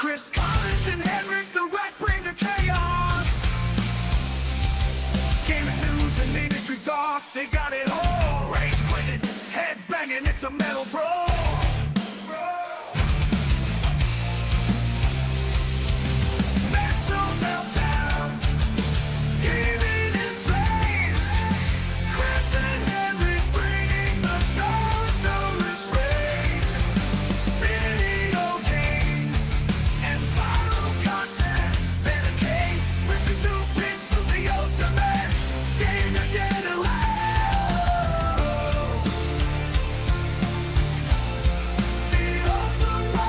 Chris Collins and HenricK, the Wreck bring the chaos. Gaming news and industry talk, they got it all. Rage quitting, head banging, it's a metal bro. Mental meltdown, gaming in flames. Chris and HenricK bringing the thunderous rage. Video games and viral content, barricades, ripping through pixels, the ultimate game to get away. The ultimate.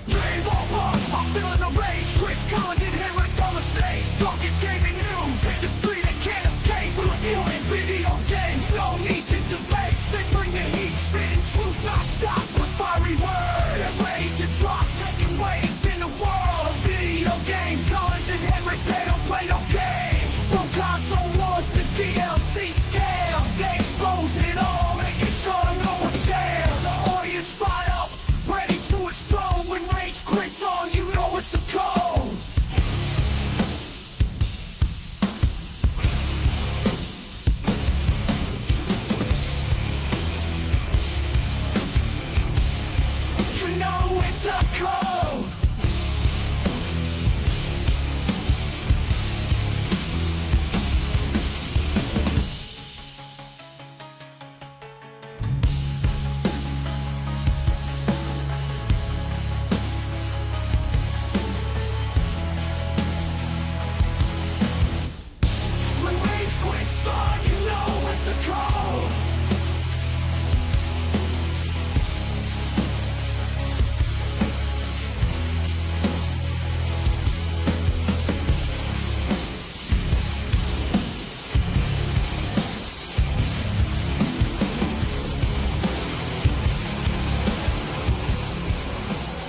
Dream over, I'm feeling the rage. Chris Collins and HenricK on the stage, talking gaming news. Industry that can't escape. We're reviewing video games, no need to debate. They bring the heat, spitting truth non-stop with fiery words. They're ready to drop, making waves in the world of video games. Collins and HenricK, they don't play no games. From console wars to DLC scales, they expose it all, making sure no one jails. The audience fired up, ready to explode. When rage quits on, you know it's a code. You know it's a code. When rage quits on, you know it's a code.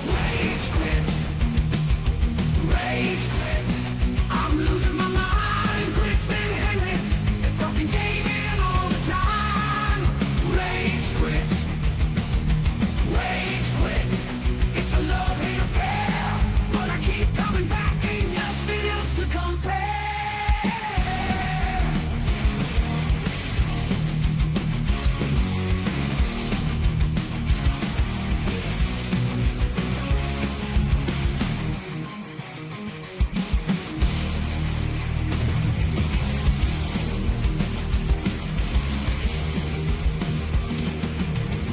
Rage quit. Rage quit. I'm losing my mind. Chris and HenricK, they're talking gaming all the time. Rage quit. Rage quit. It's a love-hate affair, but I keep coming back. Ain't nothing else to compare.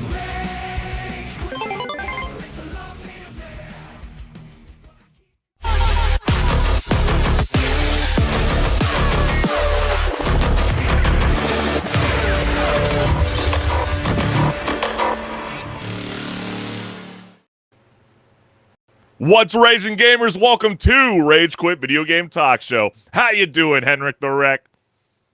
Rage quit. It's a love-hate affair. What's raging, gamers? Welcome to Rage Quit Video Game Talk Show. How you doing, HenricK the Wreck?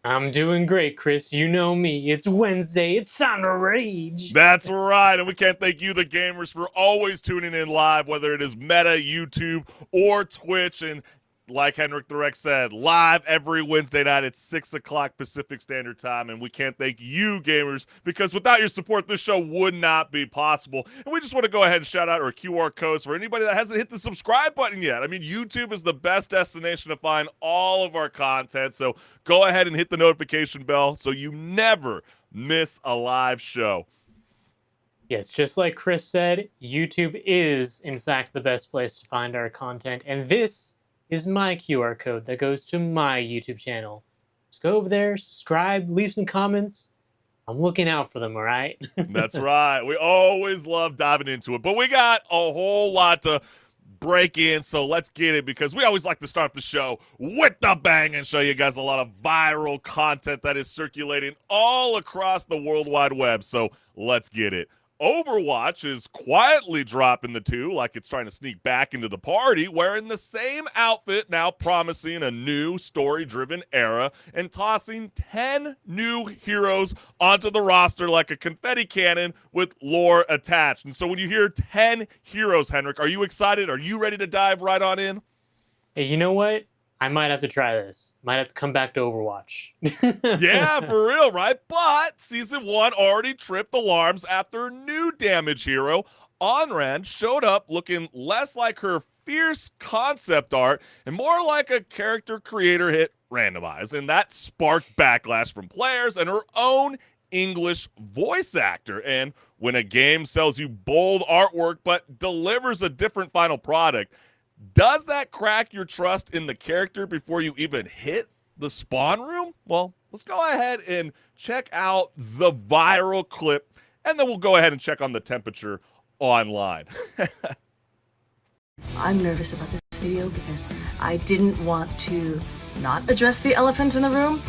I'm doing great, Chris. You know me. It's Wednesday. It's time to rage. That's right, and we can't thank you, the gamers, for always tuning in live, whether it is Meta, YouTube, or Twitch. And like HenricK the Wreck said, live every Wednesday night at 6 o'clock Pacific Standard Time. And we can't thank you, gamers, because without your support, this show would not be possible. And we just want to go ahead and shout out our QR codes for anybody that hasn't hit the subscribe button yet. I mean, YouTube is the best destination to find all of our content. So go ahead and hit the notification bell so you never miss a live show. Yes, just like Chris said, YouTube is, in fact, the best place to find our content. And this is my QR code that goes to my YouTube channel. Just go over there, subscribe, leave some comments. I'm looking out for them, all right? That's right. We always love diving into it. But we got a whole lot to break in, so let's get it, because we always like to start the show with the bang and show you guys a lot of viral content that is circulating all across the World Wide Web. So let's get it. Overwatch is quietly dropping the two like it's trying to sneak back into the party, wearing the same outfit, now promising a new story-driven era and tossing 10 new heroes onto the roster like a confetti cannon with lore attached. And so when you hear 10 heroes, HenricK, are you excited? Are you ready to dive right on in? Hey, you know what? I might have to try this. Might have to come back to Overwatch. Yeah, for real, right? But Season 1 already tripped alarms after a new damage hero, Onran, showed up looking less like her fierce concept art and more like a character creator hit randomized. And that sparked backlash from players and her own English voice actor. And when a game sells you bold artwork but delivers a different final product, does that crack your trust in the character before you even hit the spawn room? Well, let's go ahead and check out the viral clip, and then we'll go ahead and check on the temperature online. I'm nervous about this video because I didn't want to not address the elephant in the room,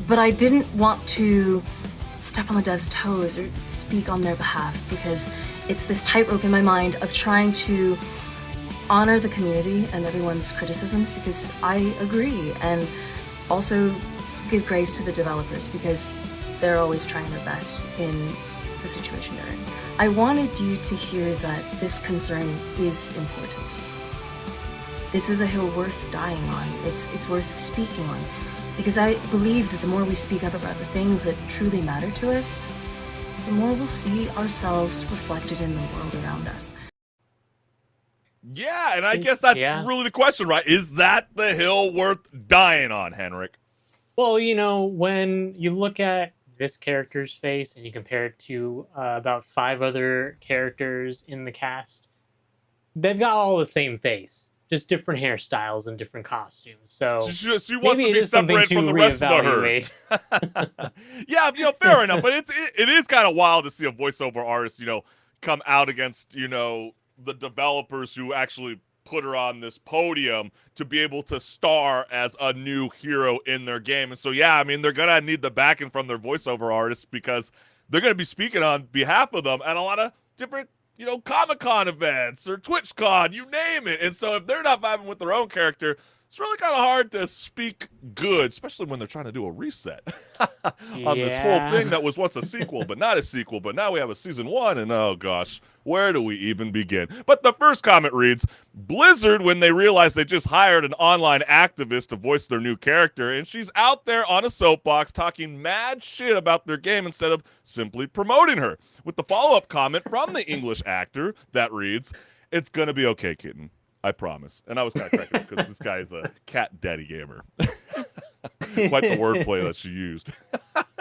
but I didn't want to step on the devs' toes or speak on their behalf, because it's this tightrope in my mind of trying to honor the community and everyone's criticisms, because I agree, and also give grace to the developers because they're always trying their best in the situation they're in. I wanted you to hear that this concern is important. This is a hill worth dying on. It's worth speaking on, because I believe that the more we speak up about the things that truly matter to us, the more we'll see ourselves reflected in the world around us. Yeah, and I guess that's really the question, right? Is that the hill worth dying on, HenricK? Well, you know, when you look at this character's face and you compare it to about 5 other characters in the cast, they've got all the same face, just different hairstyles and different costumes. So she wants to be separated from the rest of the herd. Yeah, you know, fair enough. But it is kind of wild to see a voiceover artist, you know, come out against, you know, the developers who actually put her on this podium to be able to star as a new hero in their game. And so, yeah, I mean, they're going to need the backing from their voiceover artists, because they're going to be speaking on behalf of them at a lot of different, you know, Comic-Con events or TwitchCon, you name it. And so if they're not vibing with their own character, it's really kind of hard to speak good, especially when they're trying to do a reset on this whole thing that was once a sequel, but not a sequel. But now we have a Season 1, and oh gosh, where do we even begin? But the first comment reads, Blizzard, when they realized they just hired an online activist to voice their new character, and she's out there on a soapbox talking mad shit about their game instead of simply promoting her. With the follow-up comment from the English actor that reads, it's gonna be okay, kitten. I promise. And I was kind of cracking up because this guy is a cat daddy gamer. Quite the wordplay that she used.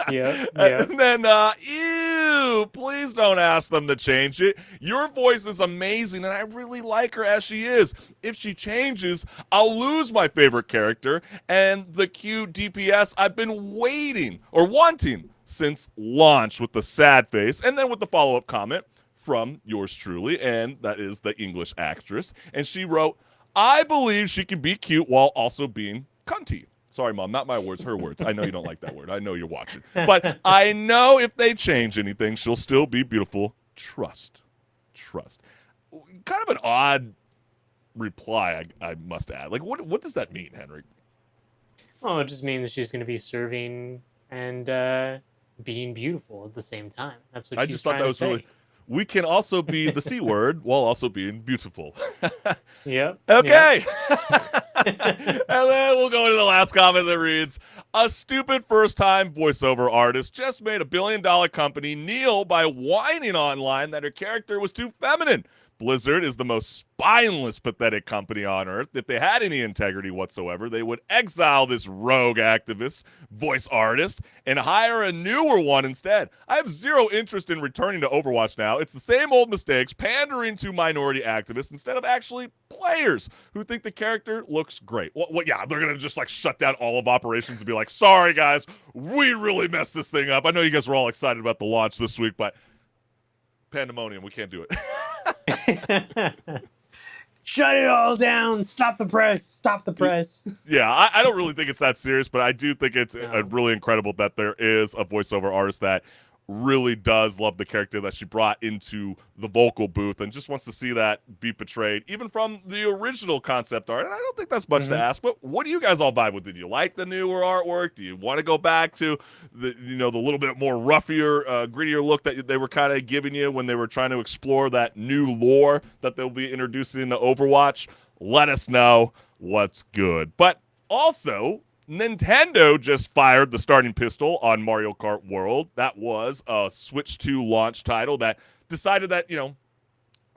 Yeah. And then, ew, please don't ask them to change it. Your voice is amazing, and I really like her as she is. If she changes, I'll lose my favorite character and the cute DPS I've been waiting or wanting since launch, with the sad face. And then with the follow-up comment from yours truly, and that is the English actress. And she wrote, I believe she can be cute while also being cunty. Sorry, Mom, not my words, her words. I know you don't like that word. I know you're watching. But I know if they change anything, she'll still be beautiful. Trust. Kind of an odd reply, I must add. Like, what does that mean, HenricK? Oh, it just means she's going to be serving and being beautiful at the same time. That's what I she's just thought trying that to was say. really... We can also be the C word while also being beautiful. Yep. Okay. And then we'll go into the last comment that reads, a stupid first-time voiceover artist just made $1 billion company kneel by whining online that her character was too feminine. Blizzard is the most spineless, pathetic company on earth. If they had any integrity whatsoever, they would exile this rogue activist, voice artist, and hire a newer one instead. I have zero interest in returning to Overwatch now. It's the same old mistakes, pandering to minority activists instead of actually players who think the character looks great. Well, yeah, they're going to just like shut down all of operations and be like, sorry guys, we really messed this thing up. I know you guys were all excited about the launch this week, but pandemonium, we can't do it. shut it all down, stop the press. Yeah, I don't really think it's that serious, but I do think it's really incredible that there is a voiceover artist that really does love the character that she brought into the vocal booth and just wants to see that be portrayed, even from the original concept art. And I don't think that's much to ask, but what do you guys all vibe with? Did you like the newer artwork? Do you want to go back to the the little bit more roughier, grittier look that they were kind of giving you when they were trying to explore that new lore that they'll be introducing into Overwatch? Let us know what's good. But also, Nintendo just fired the starting pistol on Mario Kart World. That was a Switch 2 launch title that decided that,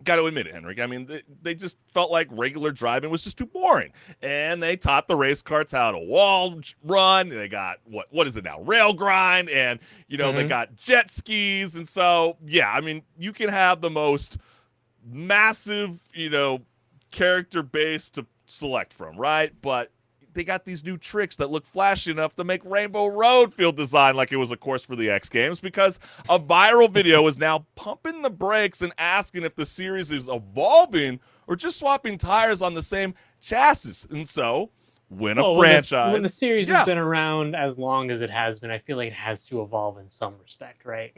got to admit it, Henrik. I mean, they just felt like regular driving was just too boring. And they taught the race carts how to wall run. They got, what is it now? Rail grind. And, they got jet skis. And so, yeah, I mean, you can have the most massive, character base to select from, right? But they got these new tricks that look flashy enough to make Rainbow Road feel designed like it was a course for the X Games, because a viral video is now pumping the brakes and asking if the series is evolving or just swapping tires on the same chassis. And so, when the series has been around as long as it has been, I feel like it has to evolve in some respect, right?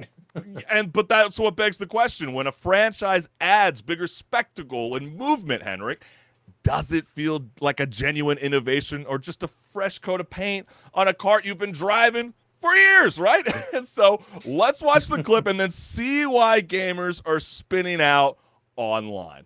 But that's what begs the question. When a franchise adds bigger spectacle and movement, Henrik, does it feel like a genuine innovation or just a fresh coat of paint on a kart you've been driving for years, right? And so let's watch the clip and then see why gamers are spinning out online.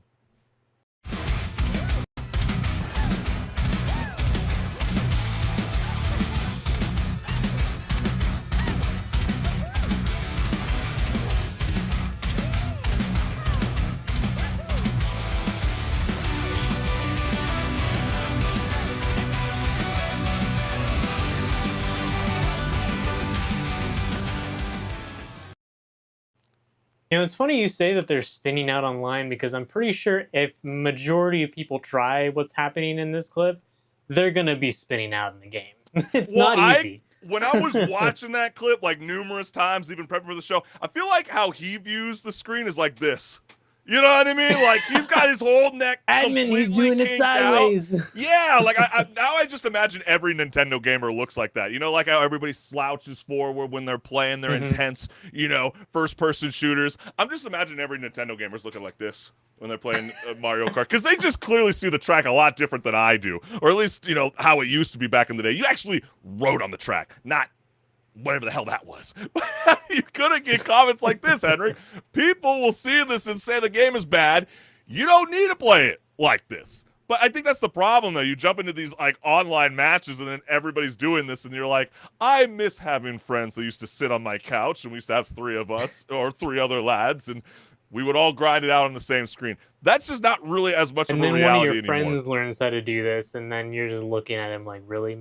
It's funny you say that they're spinning out online, because I'm pretty sure if majority of people try what's happening in this clip, they're going to be spinning out in the game. It's not easy. When I was watching that clip like numerous times, even prepping for the show, I feel like how he views the screen is like this. You know what I mean? Like, he's got his whole neck Admin, he's doing it sideways. Out. Yeah, like now I just imagine every Nintendo gamer looks like that. Like how everybody slouches forward when they're playing their intense, first-person shooters. I'm just imagining every Nintendo gamer's looking like this when they're playing Mario Kart, because they just clearly see the track a lot different than I do, or at least how it used to be back in the day. You actually rode on the track, not whatever the hell that was. You couldn't get comments like this, Henrik. People will see this and say the game is bad. You don't need to play it like this. But I think that's the problem, though. You jump into these like online matches and then everybody's doing this and you're like, I miss having friends that used to sit on my couch, and we used to have 3 of us or 3 other lads, and we would all grind it out on the same screen. That's just not really as much of a reality anymore. And then one of your friends learns how to do this, and then you're just looking at him like, really?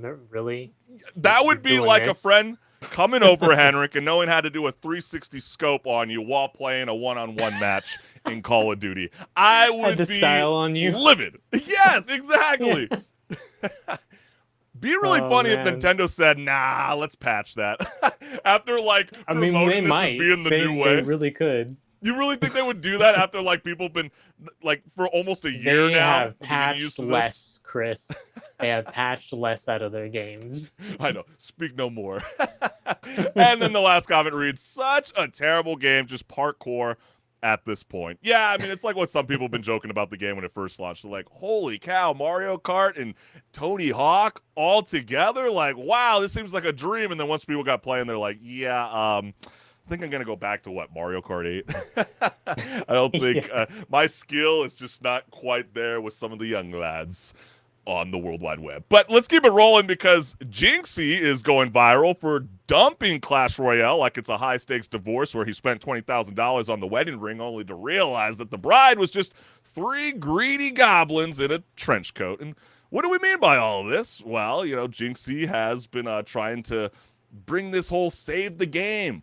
That would be like a friend coming over, Henrik, and knowing how to do a 360 scope on you while playing a one-on-one match in Call of Duty. I would be style on you. Livid. Yes, exactly. Be really funny if Nintendo said, nah, let's patch that. After promoting this as being the new way. They really could. You really think they would do that after people have been for almost a year now? They have patched less, Chris. They have patched less out of their games. I know. Speak no more. And then the last comment reads, such a terrible game, just parkour at this point. Yeah, I mean, it's like what some people have been joking about the game when it first launched. They're like, holy cow, Mario Kart and Tony Hawk all together? Like, wow, this seems like a dream. And then once people got playing, they're like, yeah, I think I'm going to go back to Mario Kart 8. I don't think my skill is just not quite there with some of the young lads on the World Wide Web. But let's keep it rolling, because Jinxie is going viral for dumping Clash Royale like it's a high-stakes divorce where he spent $20,000 on the wedding ring only to realize that the bride was just 3 greedy goblins in a trench coat. And what do we mean by all of this? Well, Jinxie has been trying to bring this whole save the game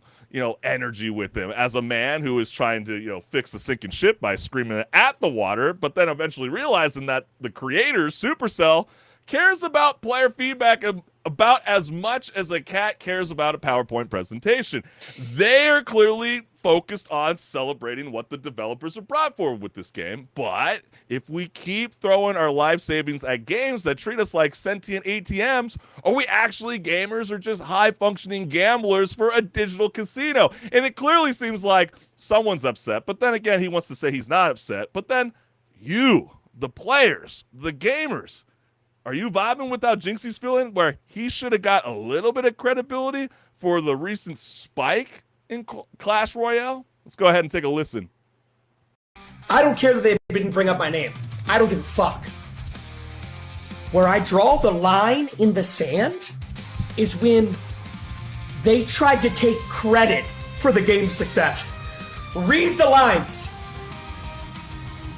energy with him as a man who is trying to, fix the sinking ship by screaming at the water, but then eventually realizing that the creator, Supercell, cares about player feedback about as much as a cat cares about a PowerPoint presentation. They're clearly focused on celebrating what the developers have brought forward with this game. But if we keep throwing our life savings at games that treat us like sentient ATMs, are we actually gamers or just high-functioning gamblers for a digital casino? And it clearly seems like someone's upset. But then again, he wants to say he's not upset. But then you, the players, the gamers, are you vibing with how Jinxie's feeling, where he should have got a little bit of credibility for the recent spike in Clash Royale? Let's go ahead and take a listen. I don't care that they didn't bring up my name. I don't give a fuck. Where I draw the line in the sand is when they tried to take credit for the game's success. Read the lines.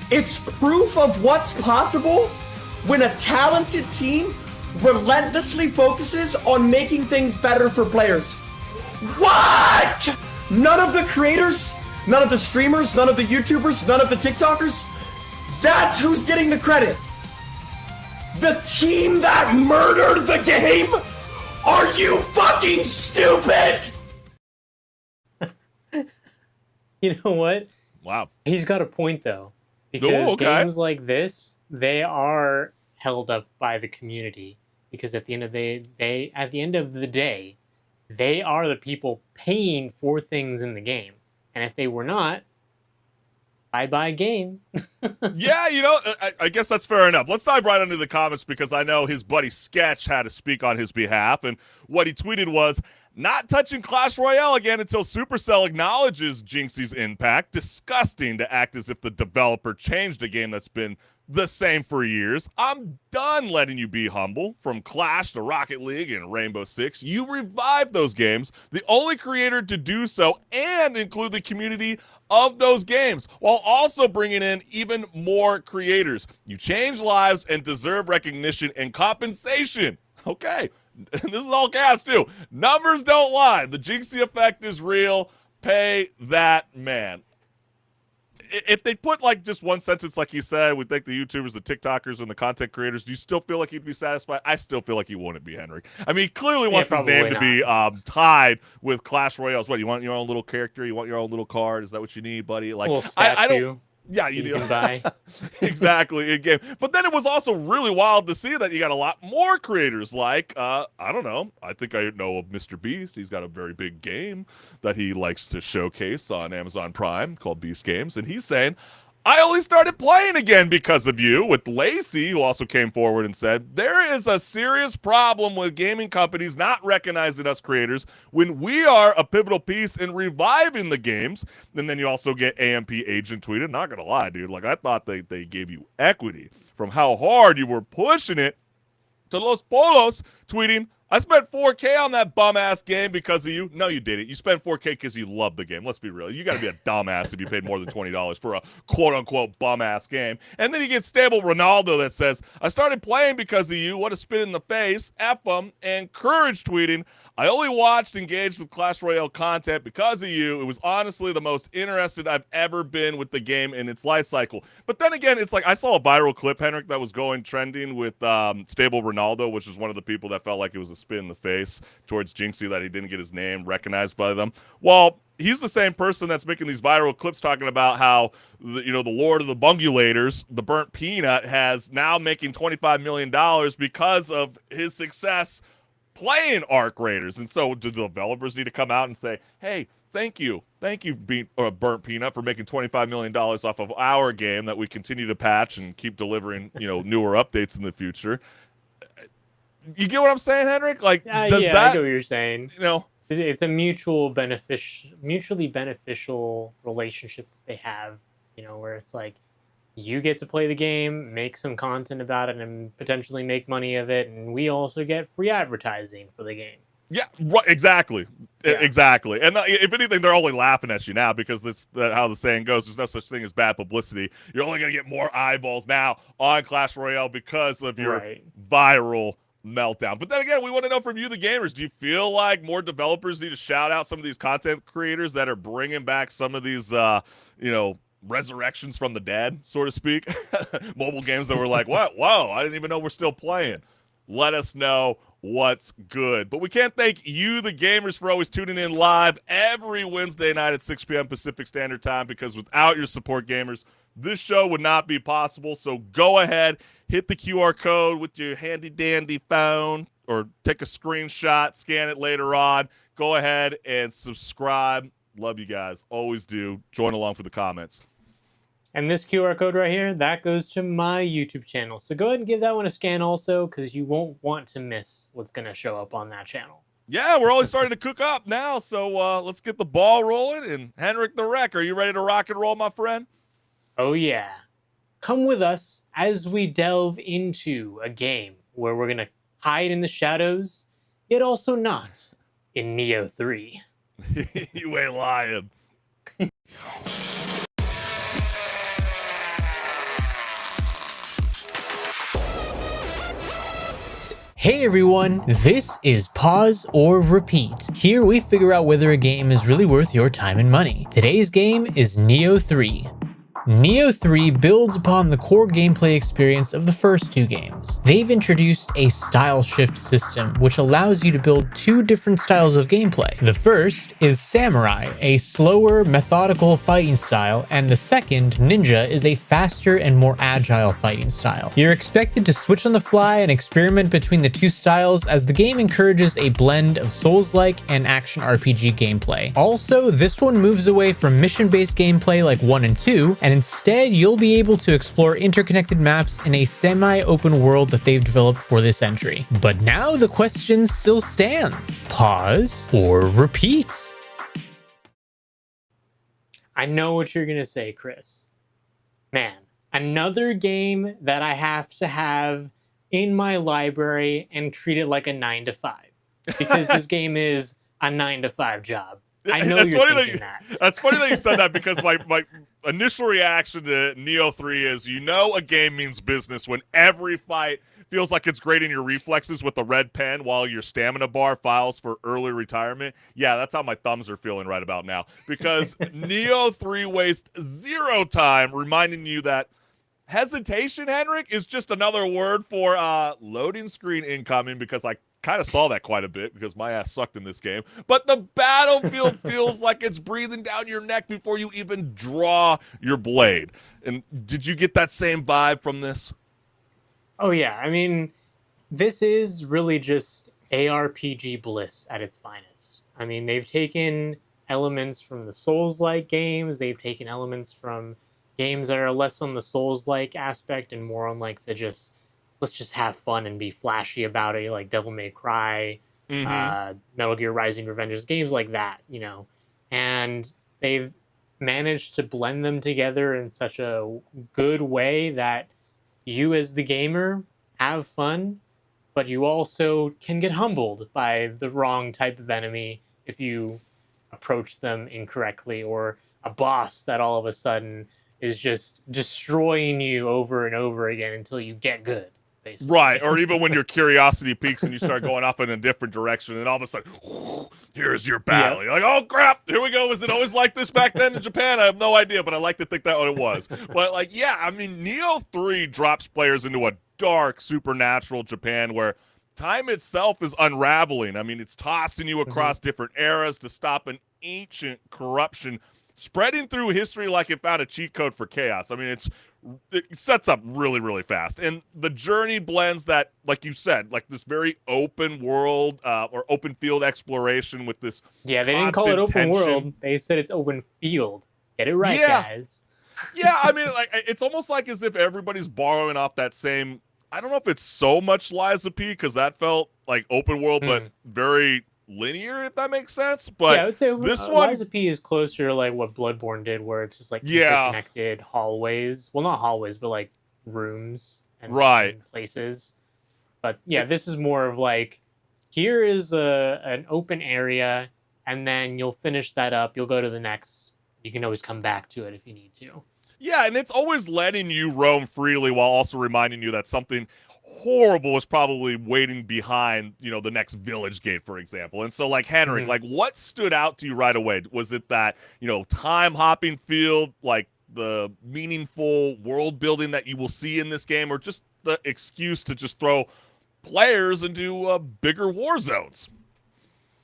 It's proof of what's possible when a talented team relentlessly focuses on making things better for players. What? None of the creators, none of the streamers, none of the YouTubers, none of the TikTokers, that's who's getting the credit. The team that murdered the game? Are you fucking stupid? You know what? Wow. He's got a point though, because games like this, they are held up by the community, because at the end of the day, they are the people paying for things in the game, and if they were not, bye game. Yeah, I guess that's fair enough. Let's dive right into the comments, because I know his buddy Sketch had to speak on his behalf, and what he tweeted was, "Not touching Clash Royale again until Supercell acknowledges Jinxie's impact. Disgusting to act as if the developer changed a game that's been the same for years. I'm done letting you be humble. From Clash to Rocket League and Rainbow Six, you revived those games, the only creator to do so and include the community of those games, while also bringing in even more creators. You changed lives and deserve recognition and compensation." Okay, this is all cats too. Numbers don't lie. The Jinxie effect is real. Pay that man. If they put like just one sentence, like he said, we thank the YouTubers, the TikTokers, and the content creators, do you still feel like he'd be satisfied? I still feel like he wouldn't be, HenricK. I mean, he clearly wants his name to be tied with Clash Royale's. What, you want your own little character? You want your own little card? Is that what you need, buddy? Like, I don't. Yeah, you do. Can buy. Exactly, in game. But then it was also really wild to see that you got a lot more creators. Like, I don't know. I think I know of Mr. Beast. He's got a very big game that he likes to showcase on Amazon Prime called Beast Games, and he's saying, "I only started playing again because of you," with Lacey, who also came forward and said, "There is a serious problem with gaming companies not recognizing us creators when we are a pivotal piece in reviving the games." And then you also get AMP Agent tweeted, "Not gonna lie, dude, like I thought they gave you equity from how hard you were pushing it," to Los Polos tweeting, "I spent $4K on that bum-ass game because of you." No, you didn't. You spent $4K because you love the game. Let's be real. You got to be a dumbass if you paid more than $20 for a quote-unquote bum-ass game. And then you get Stable Ronaldo that says, "I started playing because of you. What a spit in the face. F them." And Courage tweeting, "I only watched engaged with Clash Royale content because of you. It was honestly the most interested I've ever been with the game in its life cycle." But then again, it's like I saw a viral clip, HenricK, that was going trending with Stable Ronaldo, which is one of the people that felt like it was a spit in the face towards Jinxie that he didn't get his name recognized by them. Well, he's the same person that's making these viral clips talking about how the Lord of the Bungulators, the Burnt Peanut, has now making $25 million because of his success playing Arc Raiders. And so do the developers need to come out and say, "Hey, thank you, Burnt Peanut, for making $25 million off of our game that we continue to patch and keep delivering, newer updates in the future." You get what I'm saying, HenricK? Like, does yeah, that? I get what you're saying. It's a mutually beneficial relationship that they have. Where it's like, you get to play the game, make some content about it, and potentially make money of it, and we also get free advertising for the game. Yeah, right, exactly. Yeah. Exactly. And if anything, they're only laughing at you now, because that's how the saying goes. There's no such thing as bad publicity. You're only going to get more eyeballs now on Clash Royale because of your viral meltdown. But then again, we want to know from you, the gamers, do you feel like more developers need to shout out some of these content creators that are bringing back some of these, resurrections from the dead, so to speak? Mobile games that were like, what? Whoa, I didn't even know we're still playing. Let us know what's good. But we can't thank you, the gamers, for always tuning in live every Wednesday night at 6 p.m. Pacific Standard Time, because without your support, gamers, this show would not be possible. So go ahead, hit the QR code with your handy-dandy phone, or take a screenshot, scan it later on. Go ahead and subscribe. Love you guys. Always do. Join along for the comments. And this QR code right here, that goes to my YouTube channel. So go ahead and give that one a scan also, because you won't want to miss what's going to show up on that channel. Yeah, we're only starting to cook up now, so let's get the ball rolling. And HenricK, are you ready to rock and roll, my friend? Oh yeah. Come with us as we delve into a game where we're going to hide in the shadows, yet also not, in Neo 3. You ain't lying. Hey everyone, this is Pause or Repeat. Here we figure out whether a game is really worth your time and money. Today's game is Neo 3. Neo 3 builds upon the core gameplay experience of the first two games. They've introduced a style shift system, which allows you to build two different styles of gameplay. The first is Samurai, a slower, methodical fighting style, and the second, Ninja, is a faster and more agile fighting style. You're expected to switch on the fly and experiment between the two styles, as the game encourages a blend of Souls-like and action RPG gameplay. Also, this one moves away from mission-based gameplay like 1 and 2, and instead you'll be able to explore interconnected maps in a semi-open world that they've developed for this entry. But now the question still stands. Pause or repeat? I know what you're going to say, Chris. Man, another game that I have to have in my library and treat it like a 9 to 5. Because this game is a 9 to 5 job. I know you're thinking that. That's funny that you said that, because my initial reaction to Neo 3 is, a game means business when every fight feels like it's grading your reflexes with a red pen while your stamina bar files for early retirement. Yeah, that's how my thumbs are feeling right about now, because Neo 3 wastes zero time reminding you that hesitation, HenricK, is just another word for loading screen incoming, because I kind of saw that quite a bit because my ass sucked in this game. But the battlefield feels like it's breathing down your neck before you even draw your blade. And did you get that same vibe from this? Oh yeah, I mean, this is really just ARPG bliss at its finest. I mean, they've taken elements from the Souls-like games, they've taken elements from games that are less on the Souls-like aspect and more on like the let's just have fun and be flashy about it, like Devil May Cry, Metal Gear Rising: Revengeance, games like that, And they've managed to blend them together in such a good way that you as the gamer have fun, but you also can get humbled by the wrong type of enemy if you approach them incorrectly, or a boss that all of a sudden is just destroying you over and over again until you get good. Basically. Right, or even when your curiosity peaks and you start going off in a different direction, and all of a sudden, here's your battle. You're like, oh crap, here we go. Was it always like this back then in Japan? I have no idea, but I like to think that what it was. But Neo 3 drops players into a dark, supernatural Japan where time itself is unraveling. I mean, it's tossing you across different eras to stop an ancient corruption spreading through history like it found a cheat code for chaos. I mean, it sets up really, really fast. And the journey blends that, like you said, like this very open world or open field exploration with this. Yeah, they didn't call it open tension. world. They said it's open field. Get it right, guys. Yeah, I mean, it's almost like as if everybody's borrowing off that same. I don't know if it's so much Lies of P, because that felt like open world, but very linear, if that makes sense. But yeah, I would say this one, Lies of P is closer to like what Bloodborne did, where it's just like interconnected hallways. Well, not hallways, but like rooms and places. But yeah, this is more of like, here is an open area, and then you'll finish that up. You'll go to the next. You can always come back to it if you need to. Yeah, and it's always letting you roam freely while also reminding you that something horrible is probably waiting behind, the next village gate, for example. And so, like, HenricK, like, what stood out to you right away? Was it that, time-hopping feel, like the meaningful world building that you will see in this game, or just the excuse to just throw players into bigger war zones.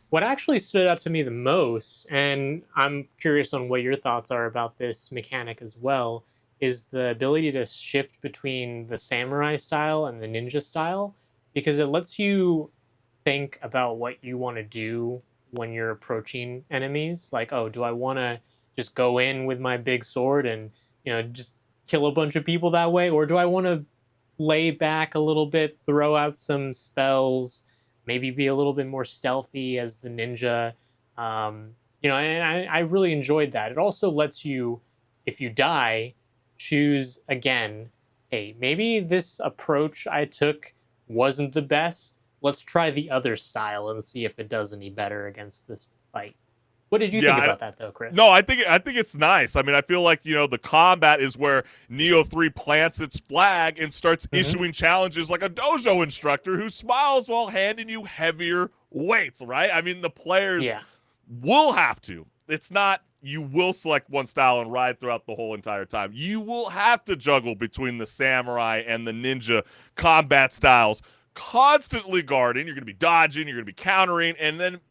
What actually stood out to me the most, and I'm curious on what your thoughts are about this mechanic as well, is the ability to shift between the samurai style and the ninja style, because it lets you think about what you want to do when you're approaching enemies. Like, oh, do I want to just go in with my big sword and, just kill a bunch of people that way? Or do I want to lay back a little bit, throw out some spells, maybe be a little bit more stealthy as the ninja? And I really enjoyed that. It also lets you, if you die, choose again. Hey, maybe this approach I took wasn't the best. Let's try the other style and see if it does any better against this fight. What did you think about that, though, Chris? No, I think it's nice. I mean, I feel like the combat is where Neo 3 plants its flag and starts issuing challenges like a dojo instructor who smiles while handing you heavier weights. Right? I mean, the players will have to. It's not you will select one style and ride throughout the whole entire time. You will have to juggle between the samurai and the ninja combat styles, constantly guarding. You're going to be dodging, you're going to be countering, and then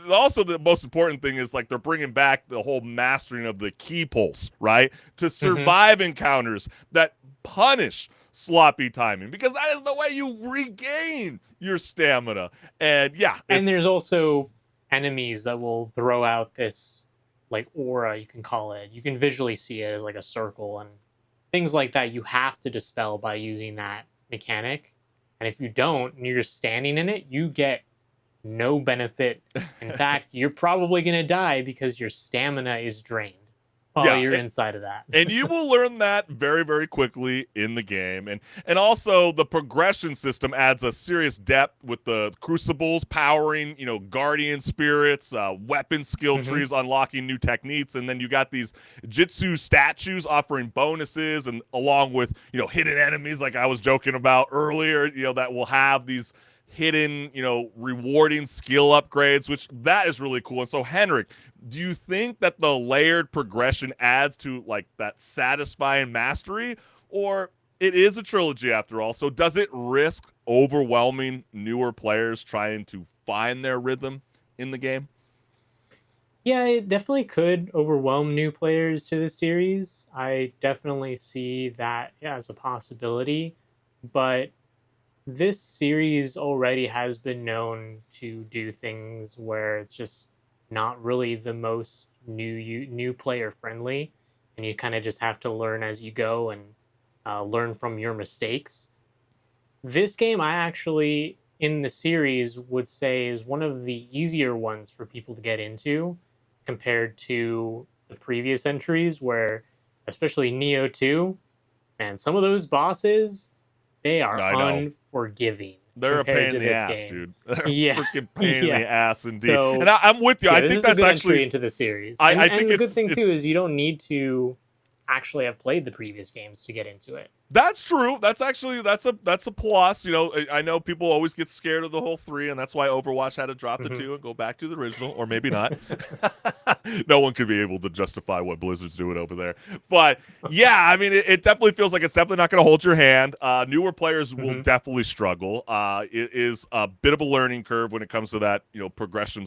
also the most important thing is like they're bringing back the whole mastering of the key pulse, right? To survive encounters that punish sloppy timing, because that is the way you regain your stamina. And and there's also enemies that will throw out this like aura, you can call it. You can visually see it as like a circle, and things like that you have to dispel by using that mechanic. And if you don't, and you're just standing in it, you get no benefit. In fact, you're probably going to die because your stamina is drained while you're inside of that. And you will learn that very, very quickly in the game. And also the progression system adds a serious depth with the crucibles powering, guardian spirits, weapon skill trees unlocking new techniques, and then you got these jitsu statues offering bonuses, and along with, hidden enemies like I was joking about earlier, that will have these hidden, rewarding skill upgrades, which that is really cool. And so, HenricK, do you think that the layered progression adds to like that satisfying mastery, or it is a trilogy after all? So does it risk overwhelming newer players trying to find their rhythm in the game? Yeah, it definitely could overwhelm new players to the series. I definitely see that as a possibility, but this series already has been known to do things where it's just not really the most new player friendly, and you kind of just have to learn as you go and learn from your mistakes. This game, I actually in the series would say is one of the easier ones for people to get into compared to the previous entries, where especially Neo 2, and some of those bosses, they are unforgiving. They're a pain in the ass, game. dude. They're Yeah. freaking pain in the ass indeed. So, and I'm with you. I this think is a that's good actually entry into the series. I think the good thing too is you don't need to actually have played the previous games to get into it. That's true. That's a plus. I know people always get scared of the whole 3, and that's why Overwatch had to drop the 2 and go back to the original, or maybe not. No one could be able to justify what Blizzard's doing over there. But yeah, I mean, it definitely feels like it's definitely not going to hold your hand. Newer players will definitely struggle. It is a bit of a learning curve when it comes to that, progression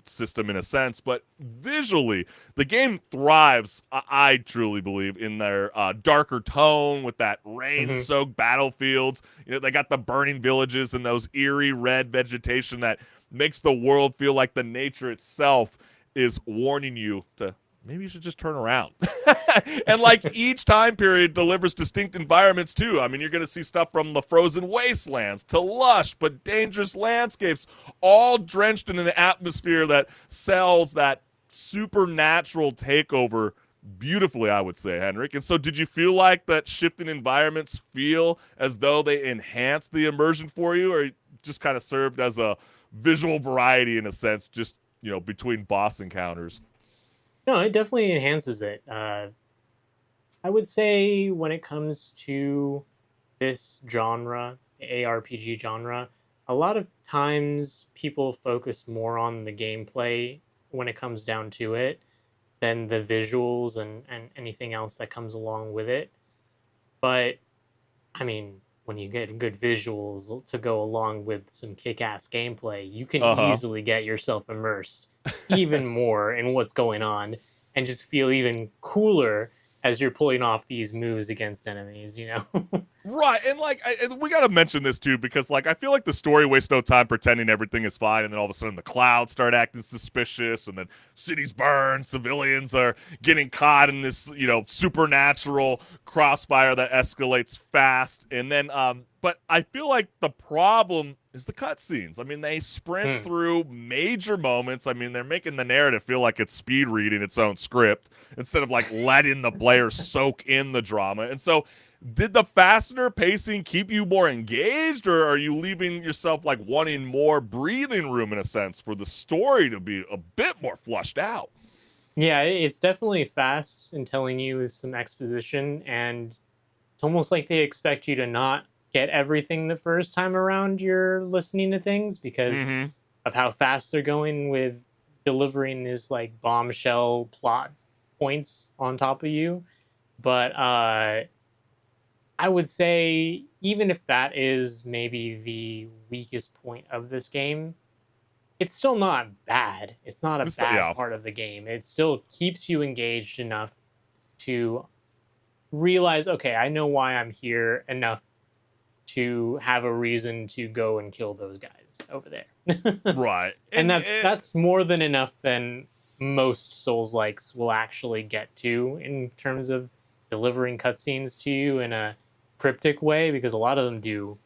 system in a sense, but visually the game thrives, I truly believe, in their darker tone with that rain-soaked battlefields. They got the burning villages and those eerie red vegetation that makes the world feel like the nature itself is warning you to maybe you should just turn around. And like each time period delivers distinct environments too. I mean, you're going to see stuff from the frozen wastelands to lush but dangerous landscapes, all drenched in an atmosphere that sells that supernatural takeover beautifully, I would say, HenricK. And so did you feel like that shifting environments feel as though they enhanced the immersion for you, or just kind of served as a visual variety in a sense, just, between boss encounters? No, it definitely enhances it. I would say when it comes to this genre, the ARPG genre, a lot of times people focus more on the gameplay when it comes down to it than the visuals and anything else that comes along with it. But, I mean, when you get good visuals to go along with some kick-ass gameplay, you can Uh-huh. easily get yourself immersed even more in what's going on and just feel even cooler as you're pulling off these moves against enemies, you know? Right, and like and we got to mention this too because like I feel like the story wastes no time pretending everything is fine, and then all of a sudden the clouds start acting suspicious, and then cities burn, civilians are getting caught in this supernatural crossfire that escalates fast, and then but I feel like the problem is the cutscenes. I mean, they sprint Hmm. through major moments. I mean, they're making the narrative feel like it's speed reading its own script instead of like letting the player soak in the drama, and so did the faster pacing keep you more engaged, or are you leaving yourself like wanting more breathing room in a sense for the story to be a bit more flushed out? Yeah, it's definitely fast in telling you some exposition, and it's almost like they expect you to not get everything the first time around you're listening to things because Mm-hmm. of how fast they're going with delivering these like bombshell plot points on top of you. But I would say even if that is maybe the weakest point of this game, it's still not bad. It's not a bad Yeah. part of the game. It still keeps you engaged enough to realize, okay, I know why I'm here enough to have a reason to go and kill those guys over there. Right. And And that's more than enough than most Souls likes will actually get to in terms of delivering cutscenes to you in a cryptic way, because a lot of them do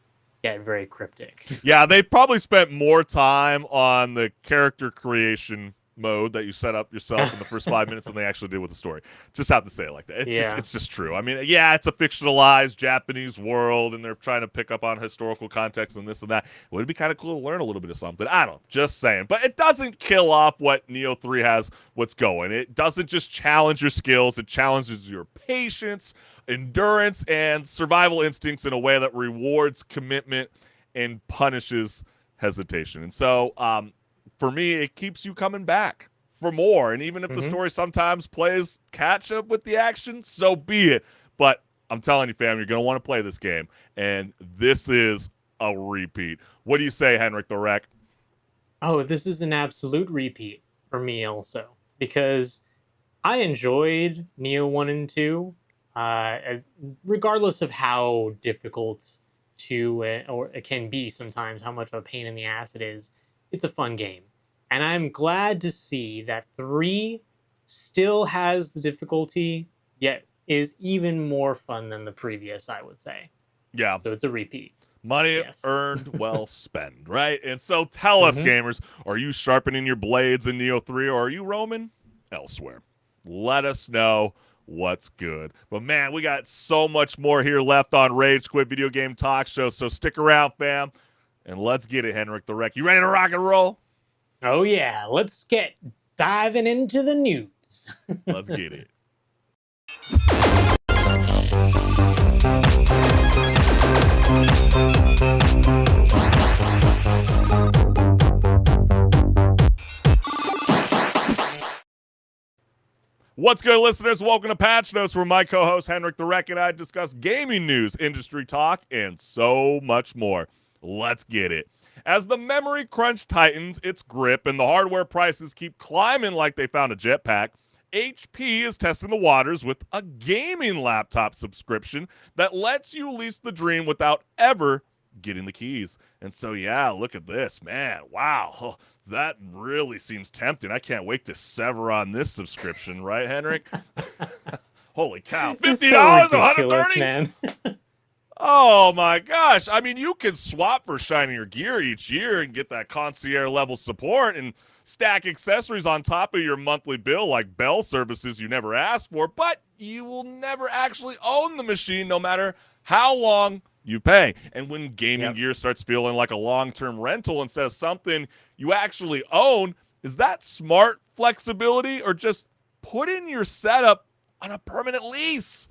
get very cryptic. yeah, they probably spent more time on the character creation mode that you set up yourself in the first 5 minutes than they actually did with the story. Just have to say it like that. Yeah. It's just true. I mean, yeah, it's a fictionalized Japanese world, and they're trying to pick up on historical context and this and that. Would it be kind of cool to learn a little bit of something? I don't know. Just saying. But it doesn't kill off what Neo 3 has what's going. It doesn't just challenge your skills. It challenges your patience, endurance, and survival instincts in a way that rewards commitment and punishes hesitation. And so, for me, it keeps you coming back for more. And even if the story sometimes plays catch up with the action, so be it. But I'm telling you, fam, you're going to want to play this game. And this is a repeat. What do you say, HenricK the Wreck? Oh, this is an absolute repeat for me also, because I enjoyed Neo 1 and 2, regardless of how difficult or it can be sometimes, how much of a pain in the ass it is. It's a fun game. And I'm glad to see that 3 still has the difficulty, yet is even more fun than the previous, I would say. Yeah. So it's a repeat. Money Yes. earned, well spent, right? And so tell us, gamers, are you sharpening your blades in Neo 3, or are you roaming elsewhere? Let us know what's good. But man, we got so much more here left on Rage Quit Video Game Talk Show, so stick around, fam, and let's get it, HenricK the Wreck. You ready to rock and roll? Oh yeah, let's get diving into the news. Let's get it. What's good, listeners? Welcome to Patch Notes, where my co-host HenricK the Wreck and I discuss gaming news, industry talk, and so much more. Let's get it. As the memory crunch tightens its grip and the hardware prices keep climbing like they found a jetpack, HP is testing the waters with a gaming laptop subscription that lets you lease the dream without ever getting the keys. And so, yeah, look at this, man. Wow. Oh, that really seems tempting. I can't wait to sever on this subscription, right, HenricK? Holy cow. It's so $50, ridiculous, $130? man. Oh my gosh. I mean, you can swap for shinier gear each year and get that concierge level support and stack accessories on top of your monthly bill like bell services you never asked for, but you will never actually own the machine no matter how long you pay. And when gaming gear starts feeling like a long-term rental instead of something you actually own, is that smart flexibility or just putting your setup on a permanent lease?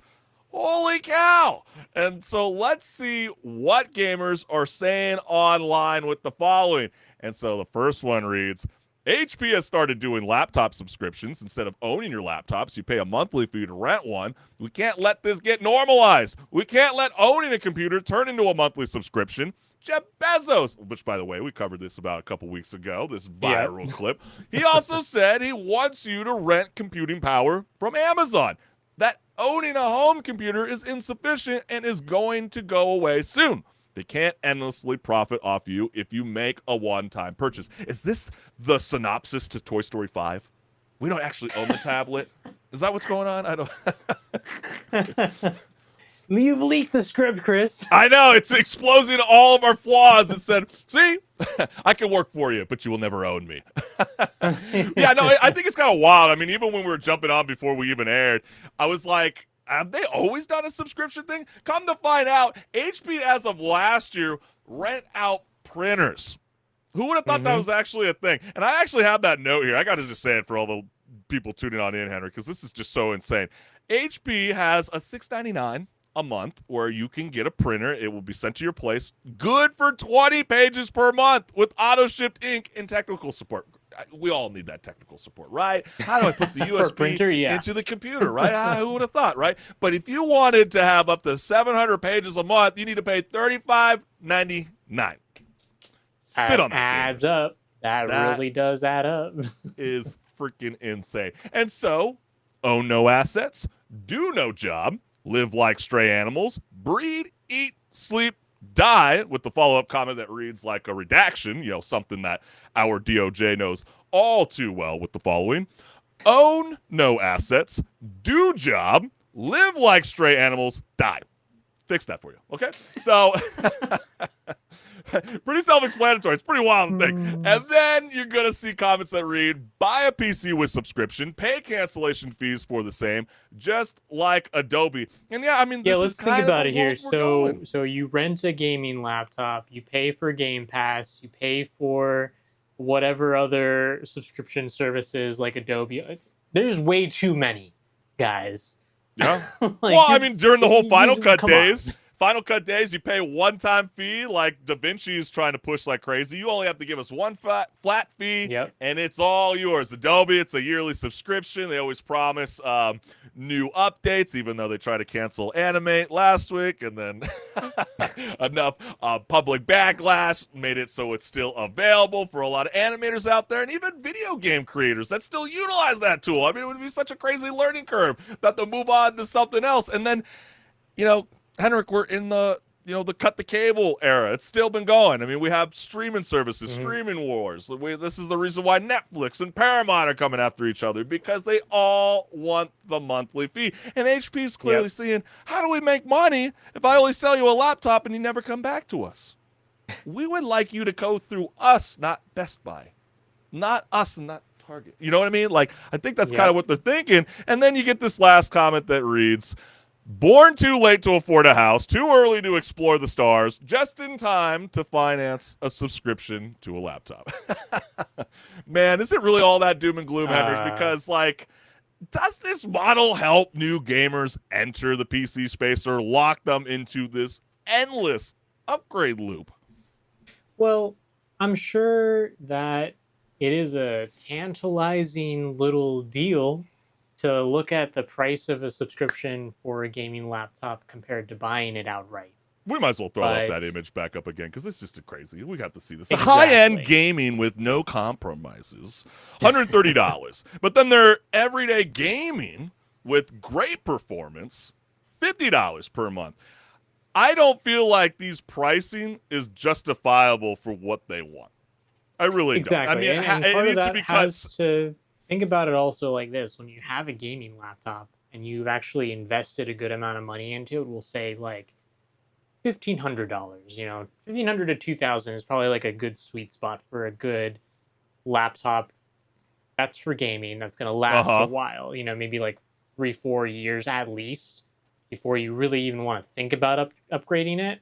Holy cow. And so let's see what gamers are saying online with the following. And so the first one reads, HP has started doing laptop subscriptions. Instead of owning your laptops, you pay a monthly fee to rent one. We can't let this get normalized. We can't let owning a computer turn into a monthly subscription. Jeff Bezos, which, by the way, we covered this about a couple weeks ago, this viral clip, he also said he wants you to rent computing power from Amazon. That owning a home computer is insufficient and is going to go away soon. They can't endlessly profit off you if you make a one-time purchase. Is this the synopsis to Toy Story 5? We don't actually own the tablet. Is that what's going on? I don't. You've leaked the script, Chris. I know, it's exposing all of our flaws. It said, see, I can work for you, but you will never own me. Yeah, no, I think it's kind of wild. I mean, even when we were jumping on before we even aired, I was like, have they always done a subscription thing? Come to find out, HP, as of last year, rent out printers. Who would have thought that was actually a thing? And I actually have that note here. I got to just say it for all the people tuning on in, Henry, because this is just so insane. HP has a $6.99 a month where you can get a printer. It will be sent to your place. Good for 20 pages per month with auto-shipped ink and technical support. We all need that technical support, right? How do I put the USB printer? Yeah. into the computer, right? Who would have thought, right? But if you wanted to have up to 700 pages a month, you need to pay $35.99. Sit on that. Adds up. That really does add up. Is freaking insane. And so, own no assets, do no job, live like stray animals, breed, eat, sleep, die, with the follow-up comment that reads like a redaction, something that our DOJ knows all too well with the following. Own no assets, do job, live like stray animals, die. Fix that for you, okay? So, pretty self-explanatory. It's pretty wild thing. And then you're going to see comments that read, buy a PC with subscription, pay cancellation fees for the same, just like Adobe. And yeah, I mean, this let's is think about it here. So you rent a gaming laptop, you pay for Game Pass, you pay for whatever other subscription services like Adobe. There's way too many, guys. Yeah. Well, I mean, during the whole Final Cut come days, on. Final Cut days, you pay one-time fee like DaVinci is trying to push like crazy. You only have to give us one flat fee, and it's all yours. Adobe, it's a yearly subscription. They always promise new updates, even though they try to cancel Animate last week, and then enough public backlash made it so it's still available for a lot of animators out there, and even video game creators that still utilize that tool. I mean, it would be such a crazy learning curve not to move on to something else. And then, HenricK, we're in the cut the cable era. It's still been going. I mean, we have streaming services, streaming wars. This is the reason why Netflix and Paramount are coming after each other, because they all want the monthly fee. And HP is clearly seeing, how do we make money if I only sell you a laptop and you never come back to us? We would like you to go through us, not Best Buy. Not us and not Target. You know what I mean? Like, I think that's kind of what they're thinking. And then you get this last comment that reads, born too late to afford a house, too early to explore the stars, just in time to finance a subscription to a laptop. Man, is it really all that doom and gloom, HenricK? Because, does this model help new gamers enter the PC space or lock them into this endless upgrade loop? Well, I'm sure that it is a tantalizing little deal to look at the price of a subscription for a gaming laptop compared to buying it outright. We might as well throw up that image back up again, because it's just crazy. We got to see this. Exactly. High-end gaming with no compromises, $130. But then their everyday gaming with great performance, $50 per month. I don't feel like these pricing is justifiable for what they want. I really don't. I mean, and it part needs of that to be cut. Think about it also like this. When you have a gaming laptop and you've actually invested a good amount of money into it, we'll say like $1,500, $1,500 to $2,000 is probably like a good sweet spot for a good laptop. That's for gaming. That's going to last a while, maybe like 3-4 years at least before you really even want to think about upgrading it.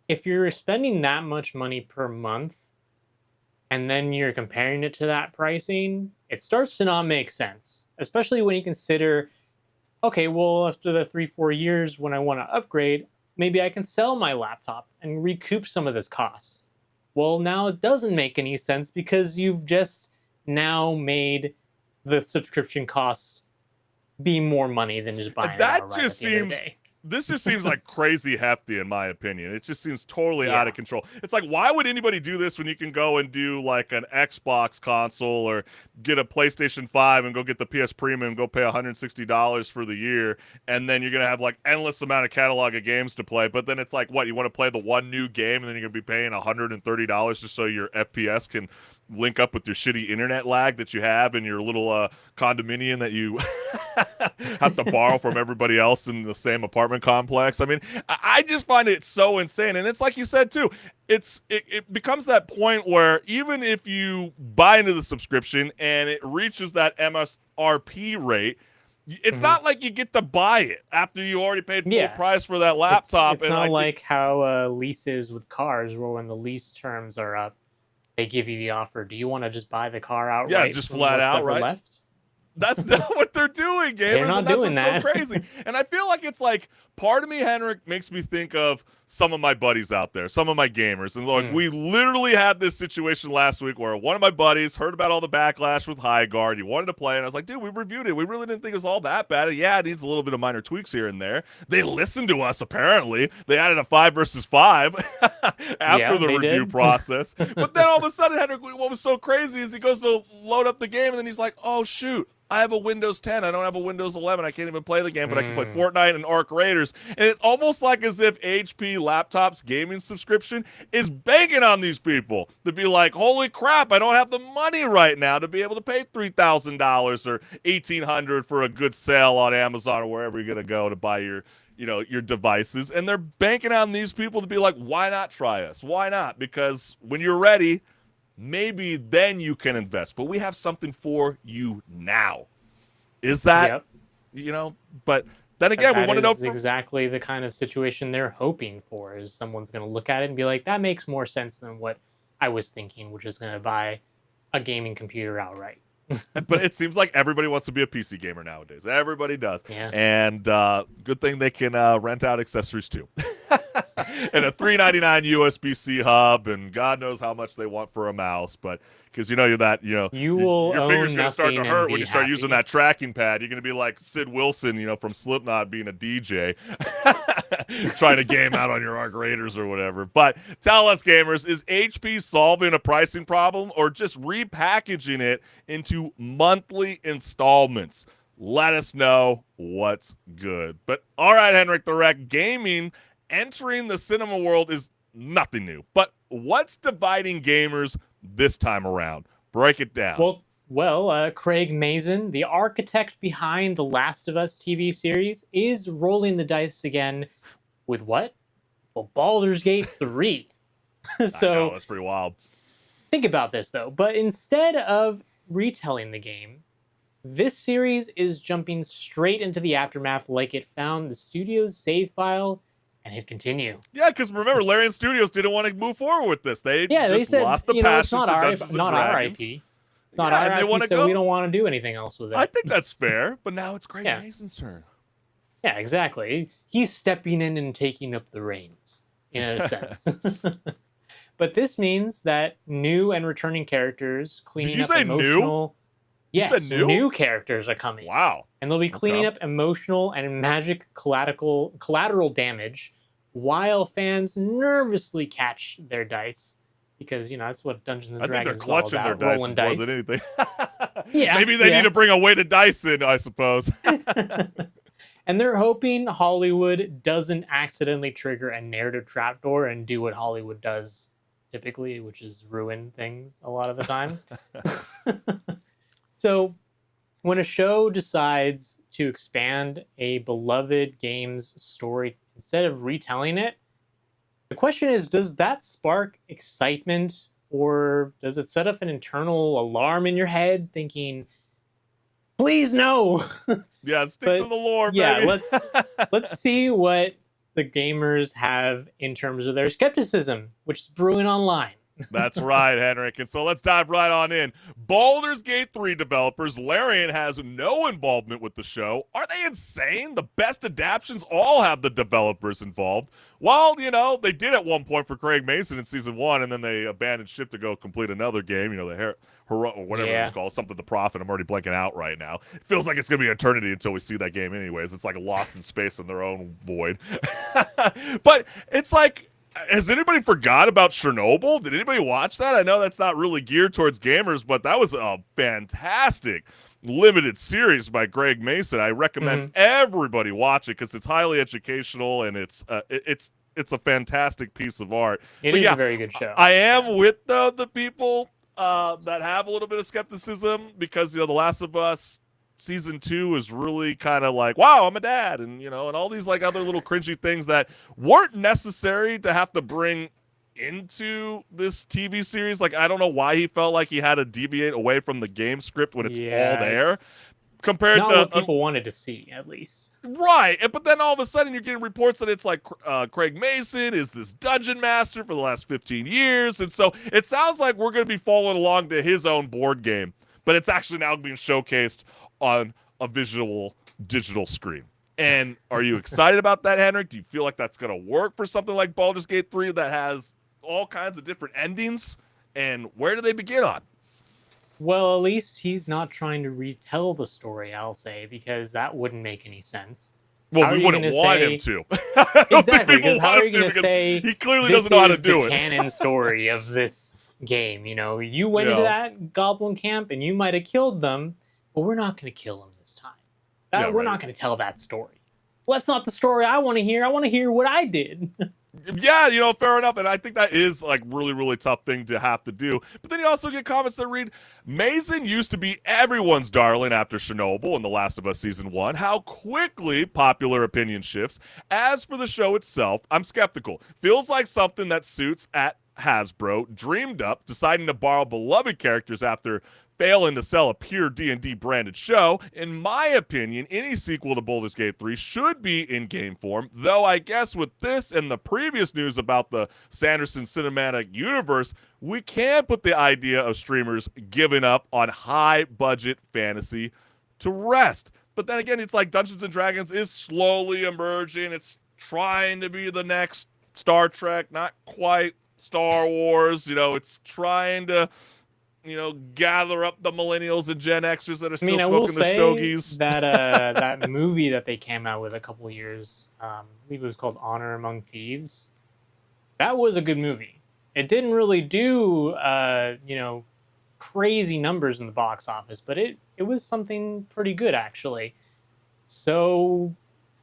If you're spending that much money per month, and then you're comparing it to that pricing, it starts to not make sense, especially when you consider, okay, well, after the 3-4 years when I want to upgrade, maybe I can sell my laptop and recoup some of this cost. Well, now it doesn't make any sense because you've just now made the subscription costs be more money than just buying it That outright just at the end of the seems day. this just seems like crazy hefty in my opinion. It just seems totally out Yeah. of control. It's like, why would anybody do this when you can go and do like an Xbox console or get a PlayStation 5 and go get the PS Premium and go pay $160 for the year, and then you're gonna have like endless amount of catalog of games to play. But then it's like, what, you want to play the one new game and then you're gonna be paying $130 just so your FPS can link up with your shitty internet lag that you have in your little condominium that you have to borrow from everybody else in the same apartment complex. I mean, I just find it so insane. And it's like you said too, it becomes that point where even if you buy into the subscription and it reaches that MSRP rate, it's not like you get to buy it after you already paid full price for that laptop. It's not like how leases with cars, where when the lease terms are up, they give you the offer. Do you want to just buy the car outright? Yeah, just flat out, right? Left? That's not what they're doing, gamers. They're not and that's doing what's that. so crazy. And I feel like it's like part of me, HenricK, makes me think of some of my buddies out there, some of my gamers. And like we literally had this situation last week where one of my buddies heard about all the backlash with High Guard. He wanted to play, and I was like, dude, we reviewed it. We really didn't think it was all that bad. Yeah, it needs a little bit of minor tweaks here and there. They listened to us, apparently. They added a 5 versus 5 after the review process. But then all of a sudden, HenricK, what was so crazy is he goes to load up the game, and then he's like, oh, shoot. I have a Windows 10. I don't have a Windows 11. I can't even play the game, but I can play Fortnite and Arc Raiders. And it's almost like as if HP Laptops gaming subscription is banking on these people to be like, holy crap, I don't have the money right now to be able to pay $3,000 or $1,800 for a good sale on Amazon or wherever you're going to go to buy your devices. And they're banking on these people to be like, why not try us? Why not? Because when you're ready, maybe then you can invest. But we have something for you now. Is that, but then again, we want to know. That is exactly the kind of situation they're hoping for, is someone's going to look at it and be like, that makes more sense than what I was thinking, which is going to buy a gaming computer outright. But it seems like everybody wants to be a PC gamer nowadays. Everybody does. Yeah. And good thing they can rent out accessories too. And a $3.99 USB-C hub, and God knows how much they want for a mouse. But because you will your fingers are going to start to hurt when you start happy. using that tracking pad. You're going to be like Sid Wilson, from Slipknot being a DJ, trying to game out on your Arc Raiders or whatever. But tell us, gamers, is HP solving a pricing problem or just repackaging it into monthly installments? Let us know what's good. But all right, HenricK the Wreck, gaming entering the cinema world is nothing new. But what's dividing gamers this time around? Break it down. Well, Craig Mazin, the architect behind the Last of Us TV series, is rolling the dice again with what? Well, Baldur's Gate 3. So I know, that's pretty wild. Think about this, though. But instead of retelling the game, this series is jumping straight into the aftermath like it found the studio's save file and hit continue. Yeah, because remember, Larian Studios didn't want to move forward with this. They they said, lost the passion it's not for our, Dungeons not and our Dragons. IP. It's not our IP, so we don't want to do anything else with it. I think that's fair, but now it's Craig Mason's turn. Yeah, exactly. He's stepping in and taking up the reins, in a sense. But this means that new and returning characters cleaning up emotional... Yes, new characters are coming. Wow. And they'll be cleaning up emotional and magic collateral damage while fans nervously catch their dice. Because, that's what Dungeons & Dragons is all about. I think they're clutching their dice rolling more than anything. Yeah. Maybe they need to bring a weighted dice in, I suppose. And they're hoping Hollywood doesn't accidentally trigger a narrative trapdoor and do what Hollywood does typically, which is ruin things a lot of the time. So, when a show decides to expand a beloved game's story instead of retelling it, the question is, does that spark excitement, or does it set off an internal alarm in your head thinking, please no? Yeah, stick to the lore, baby. Yeah, let's see what the gamers have in terms of their skepticism, which is brewing online. That's right, HenricK. And so let's dive right on in. Baldur's Gate 3 developers, Larian has no involvement with the show. Are they insane? The best adaptions all have the developers involved. Well, they did at one point for Craig Mason in season 1, and then they abandoned ship to go complete another game, the or whatever it was called, something the Prophet. I'm already blanking out right now. It feels like it's going to be eternity until we see that game anyways. It's like lost in space in their own void. But it's like, has anybody forgot about Chernobyl? Did anybody watch that? I know that's not really geared towards gamers, but that was a fantastic limited series by Greg Mason. I recommend everybody watch it because it's highly educational and it's a fantastic piece of art. It is a very good show. I am with the people that have a little bit of skepticism because The Last of Us season 2 is really kind of like, wow, I'm a dad, and and all these other little cringy things that weren't necessary to have to bring into this TV series. I don't know why he felt like he had to deviate away from the game script when it's all there. Compared not to what people wanted to see, at least. Right. But then all of a sudden you're getting reports that it's like Craig Mason is this dungeon master for the last 15 years. And so it sounds like we're going to be following along to his own board game, but it's actually now being showcased on a visual digital screen. And are you excited about that, HenricK? Do you feel like that's going to work for something like Baldur's Gate 3 that has all kinds of different endings? And where do they begin on? Well, at least he's not trying to retell the story, I'll say, because that wouldn't make any sense. Well, we wouldn't want him to. Exactly, because how are you going to say he clearly doesn't know how to do it? This is the canon story of this game. You went into that goblin camp and you might have killed them, but we're not going to kill them this time. We're not going to tell that story. Well, that's not the story I want to hear. I want to hear what I did. Yeah, fair enough. And I think that is really, really tough thing to have to do. But then you also get comments that read, Mason used to be everyone's darling after Chernobyl and The Last of Us Season 1. How quickly popular opinion shifts. As for the show itself, I'm skeptical. Feels like something that suits at Hasbro dreamed up, deciding to borrow beloved characters after failing to sell a pure D&D branded show. In my opinion, any sequel to Baldur's Gate 3 should be in game form, though I guess with this and the previous news about the Sanderson Cinematic Universe, we can put the idea of streamers giving up on high-budget fantasy to rest. But then again, it's like Dungeons & Dragons is slowly emerging. It's trying to be the next Star Trek, not quite Star Wars. It's trying to gather up the millennials and Gen Xers that are still smoking the stogies. That that movie that they came out with a couple years, I believe it was called Honor Among Thieves. That was a good movie. It didn't really do crazy numbers in the box office, but it was something pretty good actually. So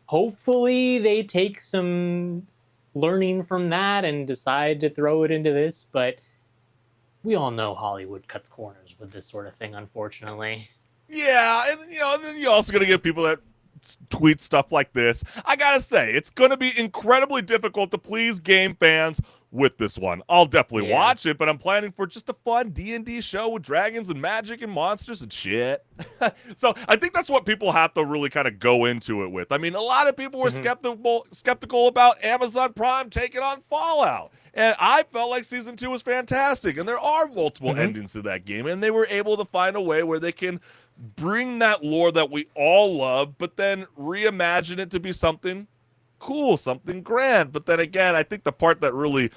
hopefully they take some learning from that and decide to throw it into this, but we all know Hollywood cuts corners with this sort of thing, unfortunately. Yeah, and then you're also gonna get people that tweet stuff like this. I gotta say, it's gonna be incredibly difficult to please game fans with this one. I'll definitely watch it, but I'm planning for just a fun D&D show with dragons and magic and monsters and shit. So I think that's what people have to really kind of go into it with. I mean, a lot of people were skeptical about Amazon Prime taking on Fallout. And I felt like Season 2 was fantastic. And there are multiple endings to that game. And they were able to find a way where they can bring that lore that we all love, but then reimagine it to be something cool, something grand. But then again, I think the part that really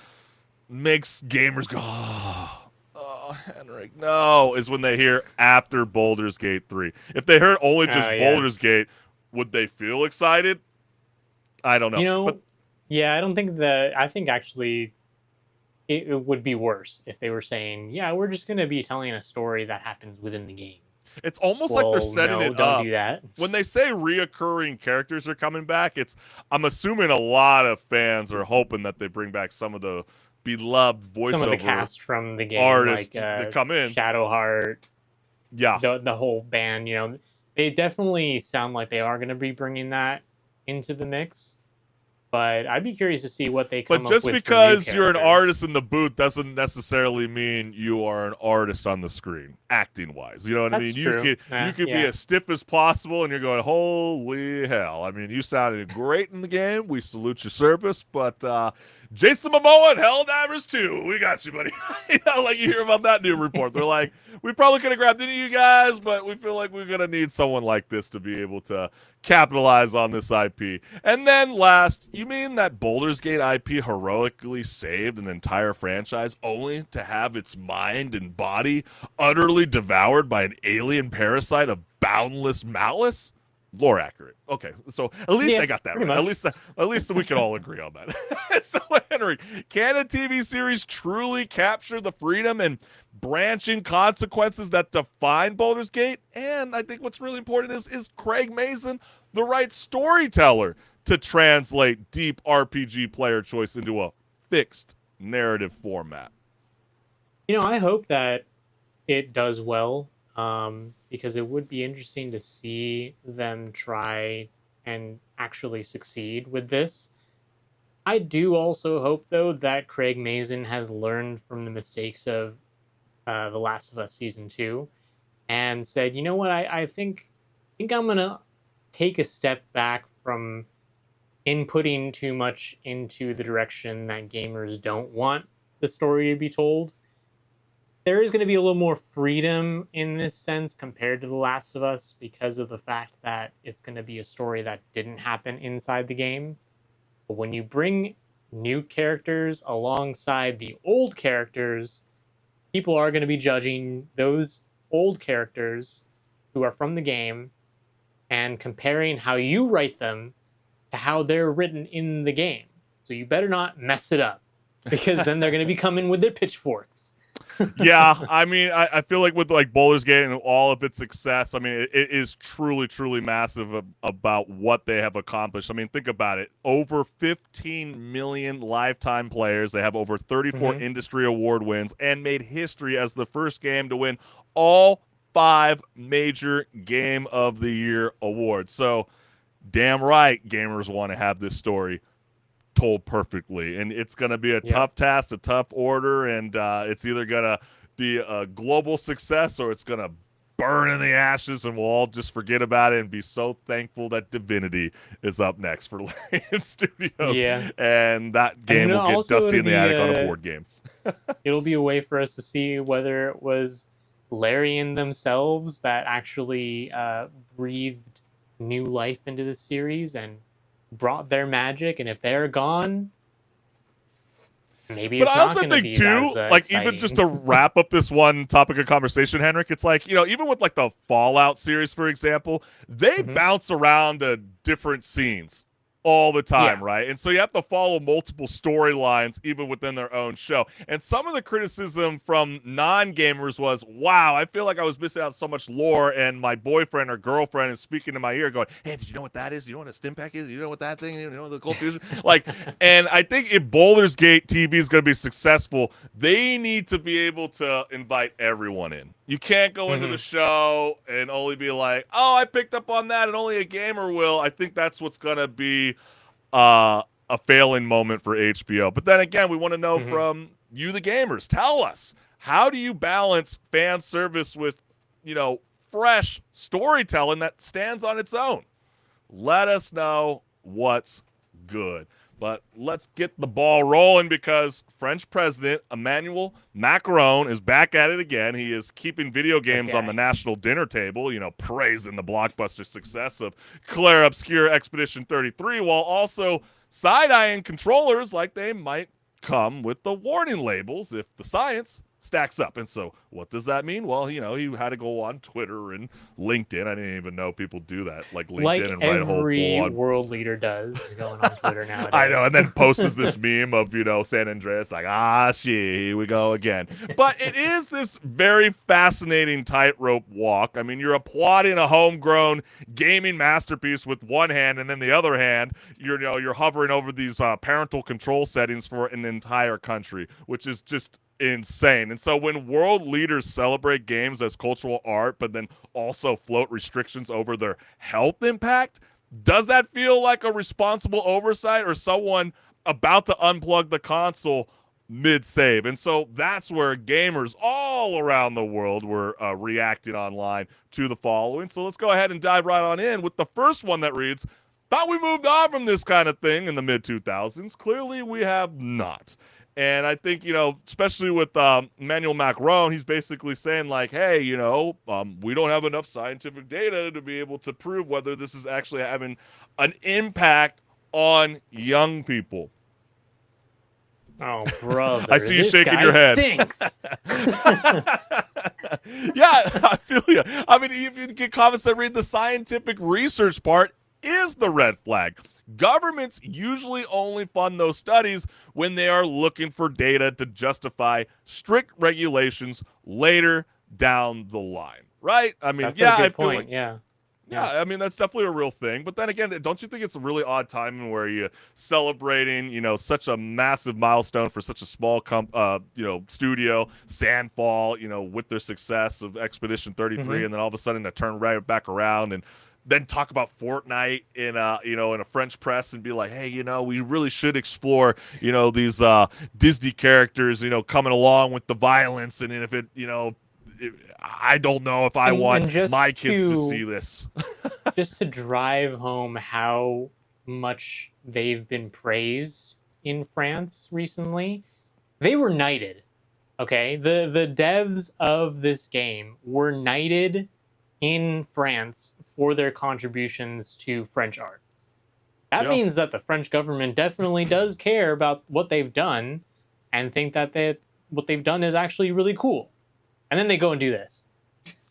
makes gamers go, oh, HenricK, no, is when they hear after Baldur's Gate 3. If they heard only just Baldur's Gate, would they feel excited? I don't know. I don't think that. I think actually it would be worse if they were saying, yeah, we're just going to be telling a story that happens within the game. It's almost like they're setting it don't up. Do that. When they say reoccurring characters are coming back, I'm assuming a lot of fans are hoping that they bring back some of the beloved voiceover some of the cast from the game, artists like that come in. Shadowheart, yeah, the whole band. They definitely sound like they are going to be bringing that into the mix. But I'd be curious to see what they come up with. But just because you're an artist in the booth doesn't necessarily mean you are an artist on the screen, acting-wise. You know what I mean? True. You could be as stiff as possible, and you're going, holy hell. I mean, you sounded great in the game. We salute your service. But Jason Momoa and Helldivers 2. We got you, buddy. Like you hear about that new report. They're like, we probably could have grabbed any of you guys, but we feel like we're going to need someone like this to be able to capitalize on this IP. And then last, you mean that Baldur's Gate IP heroically saved an entire franchise only to have its mind and body utterly devoured by an alien parasite of boundless malice? Lore accurate. Okay, so at least I got that right. At least we can all agree on that. So, Henry, can a TV series truly capture the freedom and branching consequences that define Baldur's Gate? And I think what's really important is Craig Mazin the right storyteller to translate deep RPG player choice into a fixed narrative format? I hope that it does well. Because it would be interesting to see them try and actually succeed with this. I do also hope, though, that Craig Mazin has learned from the mistakes of The Last of Us Season 2 and said, you know what, I think I'm going to take a step back from inputting too much into the direction that gamers don't want the story to be told. There is going to be a little more freedom in this sense compared to The Last of Us because of the fact that it's going to be a story that didn't happen inside the game. But when you bring new characters alongside the old characters, people are going to be judging those old characters who are from the game and comparing how you write them to how they're written in the game. So you better not mess it up, because then they're going to be coming with their pitchforks. Yeah, I mean, I feel like with like Baldur's Gate and all of its success, I mean, it is truly, truly massive about what they have accomplished. I mean, think about it. Over 15 million lifetime players. They have over 34 industry award wins and made history as the first game to win all 5 major Game of the Year awards. So, damn right, gamers want to have this story told perfectly, and it's going to be a tough task, a tough order, and it's either going to be a global success or it's going to burn in the ashes, and we'll all just forget about it and be so thankful that Divinity is up next for Larian Studios, and that game will get Dusty in the Attic on a board game. It'll be a way for us to see whether it was Larian themselves that actually breathed new life into the series and brought their magic, and if they're gone, maybe. But I also think too, like exciting. Even just to wrap up this one topic of conversation, HenricK, it's like, even with like the Fallout series, for example, they bounce around to different scenes all the time, right? And so you have to follow multiple storylines even within their own show. And some of the criticism from non-gamers was, wow, I feel like I was missing out so much lore, and my boyfriend or girlfriend is speaking in my ear going, hey, did you know what that is? You know what a stim pack is? You know what that thing is? You know the cold fusion? And I think if Baldur's Gate TV is going to be successful, they need to be able to invite everyone in. You can't go into the show and only be like, oh, I picked up on that and only a gamer will. I think that's what's going to be a failing moment for HBO. But then again, we want to know from you, the gamers. Tell us, how do you balance fan service with, fresh storytelling that stands on its own? Let us know what's good. But let's get the ball rolling, because French President Emmanuel Macron is back at it again. He is keeping video games on the national dinner table, praising the blockbuster success of Claire Obscure Expedition 33, while also side-eyeing controllers like they might come with the warning labels if the science stacks up. And so what does that mean? Well, he had to go on Twitter and LinkedIn. I didn't even know people do that, like LinkedIn, and write a whole every world leader does, going on Twitter nowadays. I know, and then posts this meme of, San Andreas, like, here we go again. But it is this very fascinating tightrope walk. I mean, you're applauding a homegrown gaming masterpiece with one hand, and then the other hand, you're hovering over these parental control settings for an entire country, which is just insane. And so when world leaders celebrate games as cultural art, but then also float restrictions over their health impact, does that feel like a responsible oversight, or someone about to unplug the console mid-save? And so that's where gamers all around the world were reacting online to the following. So let's go ahead and dive right on in with the first one that reads, thought we moved on from this kind of thing in the mid-2000s. Clearly, we have not. And I think, especially with Emmanuel Macron, he's basically saying, like, hey, we don't have enough scientific data to be able to prove whether this is actually having an impact on young people. Oh, brother. I see you this shaking guy your head. Stinks. Yeah, I feel you. I mean, if you get comments that read the scientific research part is the red flag. Governments usually only fund those studies when they are looking for data to justify strict regulations later down the line, right? I mean, That's yeah, a good I feel point. like Yeah. yeah, I mean, that's definitely a real thing. But then again, don't you think it's a really odd time where you're celebrating, such a massive milestone for such a small, studio, Sandfall, with their success of Expedition 33, and then all of a sudden to turn right back around and then talk about Fortnite in a French press and be like, hey, we really should explore, these Disney characters, coming along with the violence, and if it, I don't know if I want my kids to see this. Just to drive home how much they've been praised in France recently, they were knighted. Okay, the devs of this game were knighted in France for their contributions to French art. That means that the French government definitely does care about what they've done and think that what they've done is actually really cool. And then they go and do this.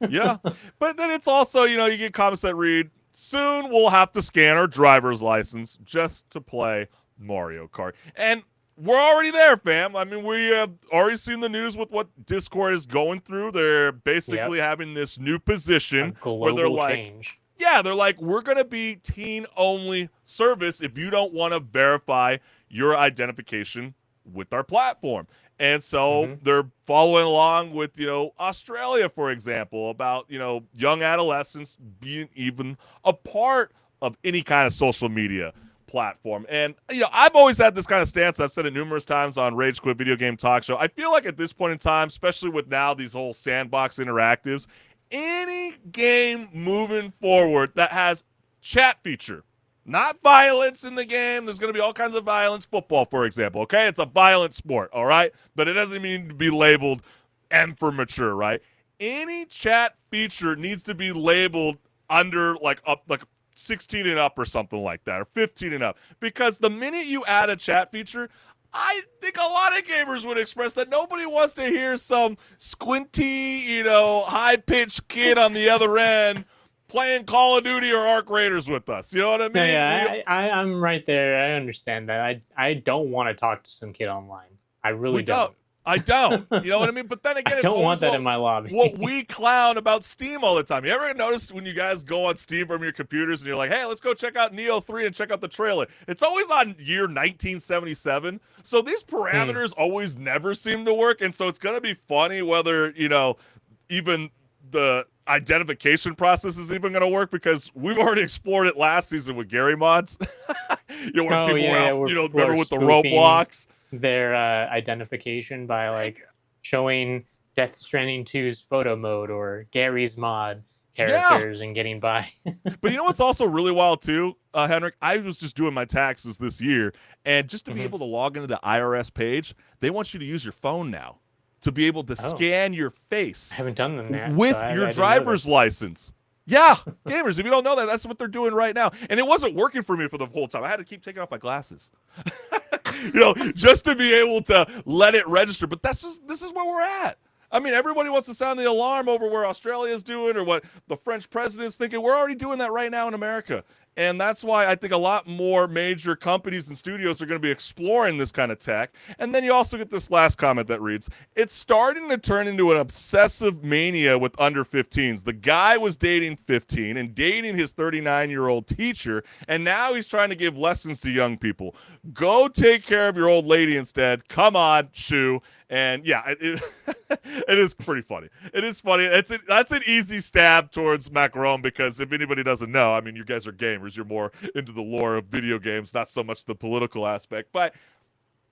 Yeah, but then it's also, you get comments that read, soon we'll have to scan our driver's license just to play Mario Kart. And we're already there, fam. I mean, we have already seen the news with what Discord is going through. They're basically having this new position where they're like, change. yeah, they're like, we're going to be teen-only service if you don't want to verify your identification with our platform. And so they're following along with, Australia, for example, about, young adolescents being even a part of any kind of social media platform. And, I've always had this kind of stance. I've said it numerous times on Rage Quit Video Game Talk Show. I feel like at this point in time, especially with now these whole sandbox interactives, any game moving forward that has chat feature, not violence in the game. There's going to be all kinds of violence. Football, for example, okay? It's a violent sport, all right? But it doesn't mean to be labeled M for mature, right? Any chat feature needs to be labeled under like 16 and up or something like that, or 15 and up. Because the minute you add a chat feature, I think a lot of gamers would express that nobody wants to hear some squinty, high-pitched kid on the other end playing Call of Duty or Arc Raiders with us. You know what I mean? No, yeah, I'm right there. I understand that. I don't want to talk to some kid online. I really don't. I don't. You know what I mean? But then again, I it's don't want that what, in my lobby. what we clown about Steam all the time. You ever notice when you guys go on Steam from your computers and you're like, hey, let's go check out Neo 3 and check out the trailer. It's always on year 1977. So these parameters always never seem to work. And so it's going to be funny whether, even the identification process is even going to work, because we've already explored it last season with Gary mods. Where people were out, remember with the Roblox. Their identification by like showing Death Stranding 2's photo mode or Gary's mod characters and getting by. But you know what's also really wild too, HenricK? I was just doing my taxes this year, and just to be able to log into the IRS page, they want you to use your phone now to be able to scan your face. I haven't done that with your driver's license. Yeah, gamers, if you don't know that, that's what they're doing right now. And it wasn't working for me for the whole time. I had to keep taking off my glasses. Just to be able to let it register. But this is where we're at. I mean, everybody wants to sound the alarm over where Australia is doing or what the French president's thinking. We're already doing that right now in America. And that's why I think a lot more major companies and studios are going to be exploring this kind of tech. And then you also get this last comment that reads, it's starting to turn into an obsessive mania with under 15s. The guy was dating 15 and dating his 39-year-old teacher, and now he's trying to give lessons to young people. Go take care of your old lady instead. Come on, Shu. And yeah, it is pretty funny. It is funny. That's an easy stab towards Macron, because if anybody doesn't know, I mean, you guys are gamers. You're more into the lore of video games, not so much the political aspect. But,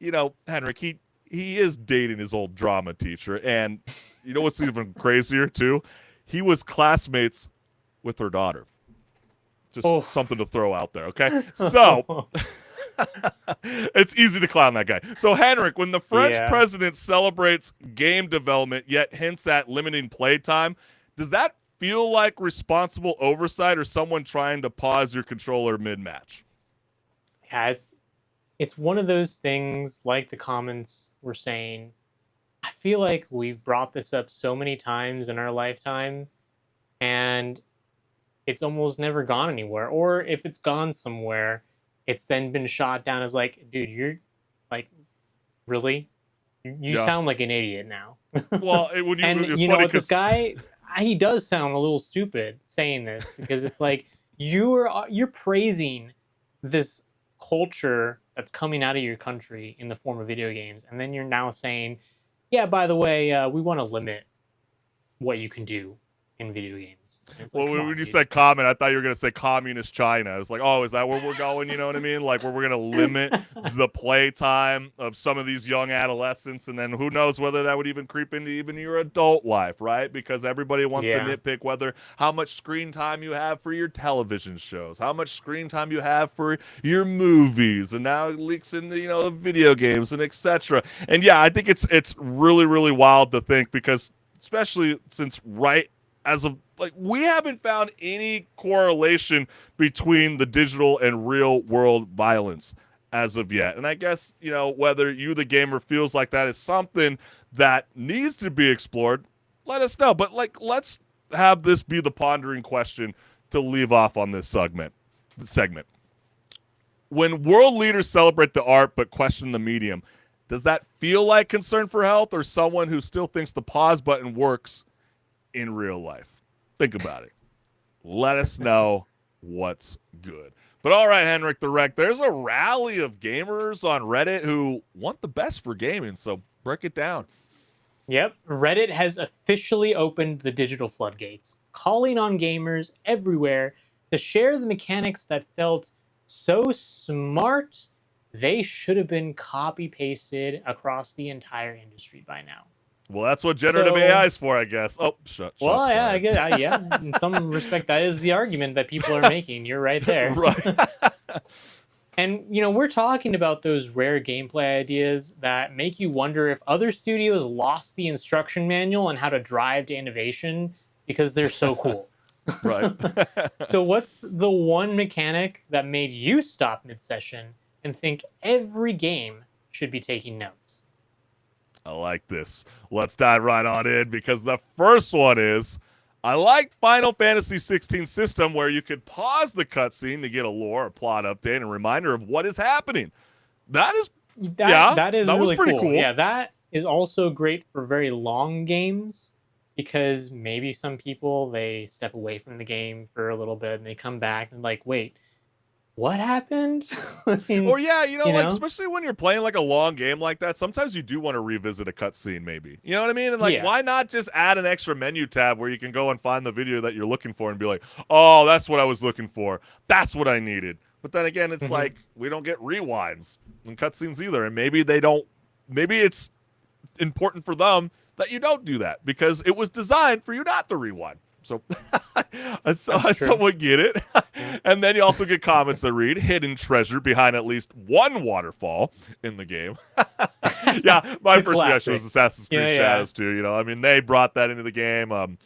HenricK, he is dating his old drama teacher. And you know what's even crazier, too? He was classmates with her daughter. Just Oof. something to throw out there, okay? So it's easy to clown that guy. So HenricK, when the French Yeah. president celebrates game development yet hints at limiting playtime, does that feel like responsible oversight or someone trying to pause your controller mid-match? Yeah, it's one of those things like the comments were saying. I feel like we've brought this up so many times in our lifetime, and it's almost never gone anywhere. Or if it's gone somewhere, it's then been shot down as like, dude, you're like, really? You Yeah. sound like an idiot now. Well, when you, And it's you know funny what, this 'cause- guy, he does sound a little stupid saying this because it's like you're praising this culture that's coming out of your country in the form of video games, and then you're now saying, yeah, by the way, we want to limit what you can do in video games. And it's like, Well, come when on, you dude. said comment, I thought you were going to say communist China. I was like, oh, is that where we're going? You know what I mean? Like, where we're going to limit the play time of some of these young adolescents, and then who knows whether that would even creep into even your adult life, right? Because everybody wants to Yeah. nitpick how much screen time you have for your television shows, how much screen time you have for your movies, and now it leaks into, the video games and etc. And yeah, I think it's really, really wild to think, because especially since we haven't found any correlation between the digital and real world violence as of yet. And I guess, whether you, the gamer, feels like that is something that needs to be explored, let us know. But let's have this be the pondering question to leave off on this segment. When world leaders celebrate the art but question the medium, does that feel like concern for health, or someone who still thinks the pause button works in real life? Think about it. Let us know what's good. But all right, HenricK the Wreck, there's a rally of gamers on Reddit who want the best for gaming, so break it down. Yep, Reddit has officially opened the digital floodgates, calling on gamers everywhere to share the mechanics that felt so smart they should have been copy-pasted across the entire industry by now. Well, that's what generative AI is for, I guess. Oh, Well, yeah, fired. I get, yeah. In some respect, that is the argument that people are making. You're right there. Right. And, we're talking about those rare gameplay ideas that make you wonder if other studios lost the instruction manual on how to drive to innovation because they're so cool. Right. So what's the one mechanic that made you stop mid-session and think every game should be taking notes? I like this. Let's dive right on in, because the first one is, I like Final Fantasy 16 system where you could pause the cutscene to get a lore, a plot update, and a reminder of what is happening. That is That is that was really pretty cool. Yeah, that is also great for very long games, because maybe some people, they step away from the game for a little bit and they come back and like, wait, what happened? I mean, Or especially when you're playing like a long game like that, sometimes you do want to revisit a cutscene, maybe. You know what I mean? And why not just add an extra menu tab where you can go and find the video that you're looking for and be like, oh, that's what I was looking for. That's what I needed. But then again, it's like, we don't get rewinds and cutscenes either. And maybe it's important for them that you don't do that, because it was designed for you not to rewind. So I somewhat get it. And then you also get comments that read, hidden treasure behind at least one waterfall in the game. Yeah, my first reaction was Assassin's Creed Shadows too. I mean, they brought that into the game.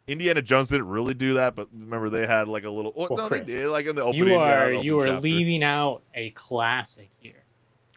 Indiana Jones didn't really do that, but remember they had like a little. Chris, they did, like in the opening. You are leaving out a classic here.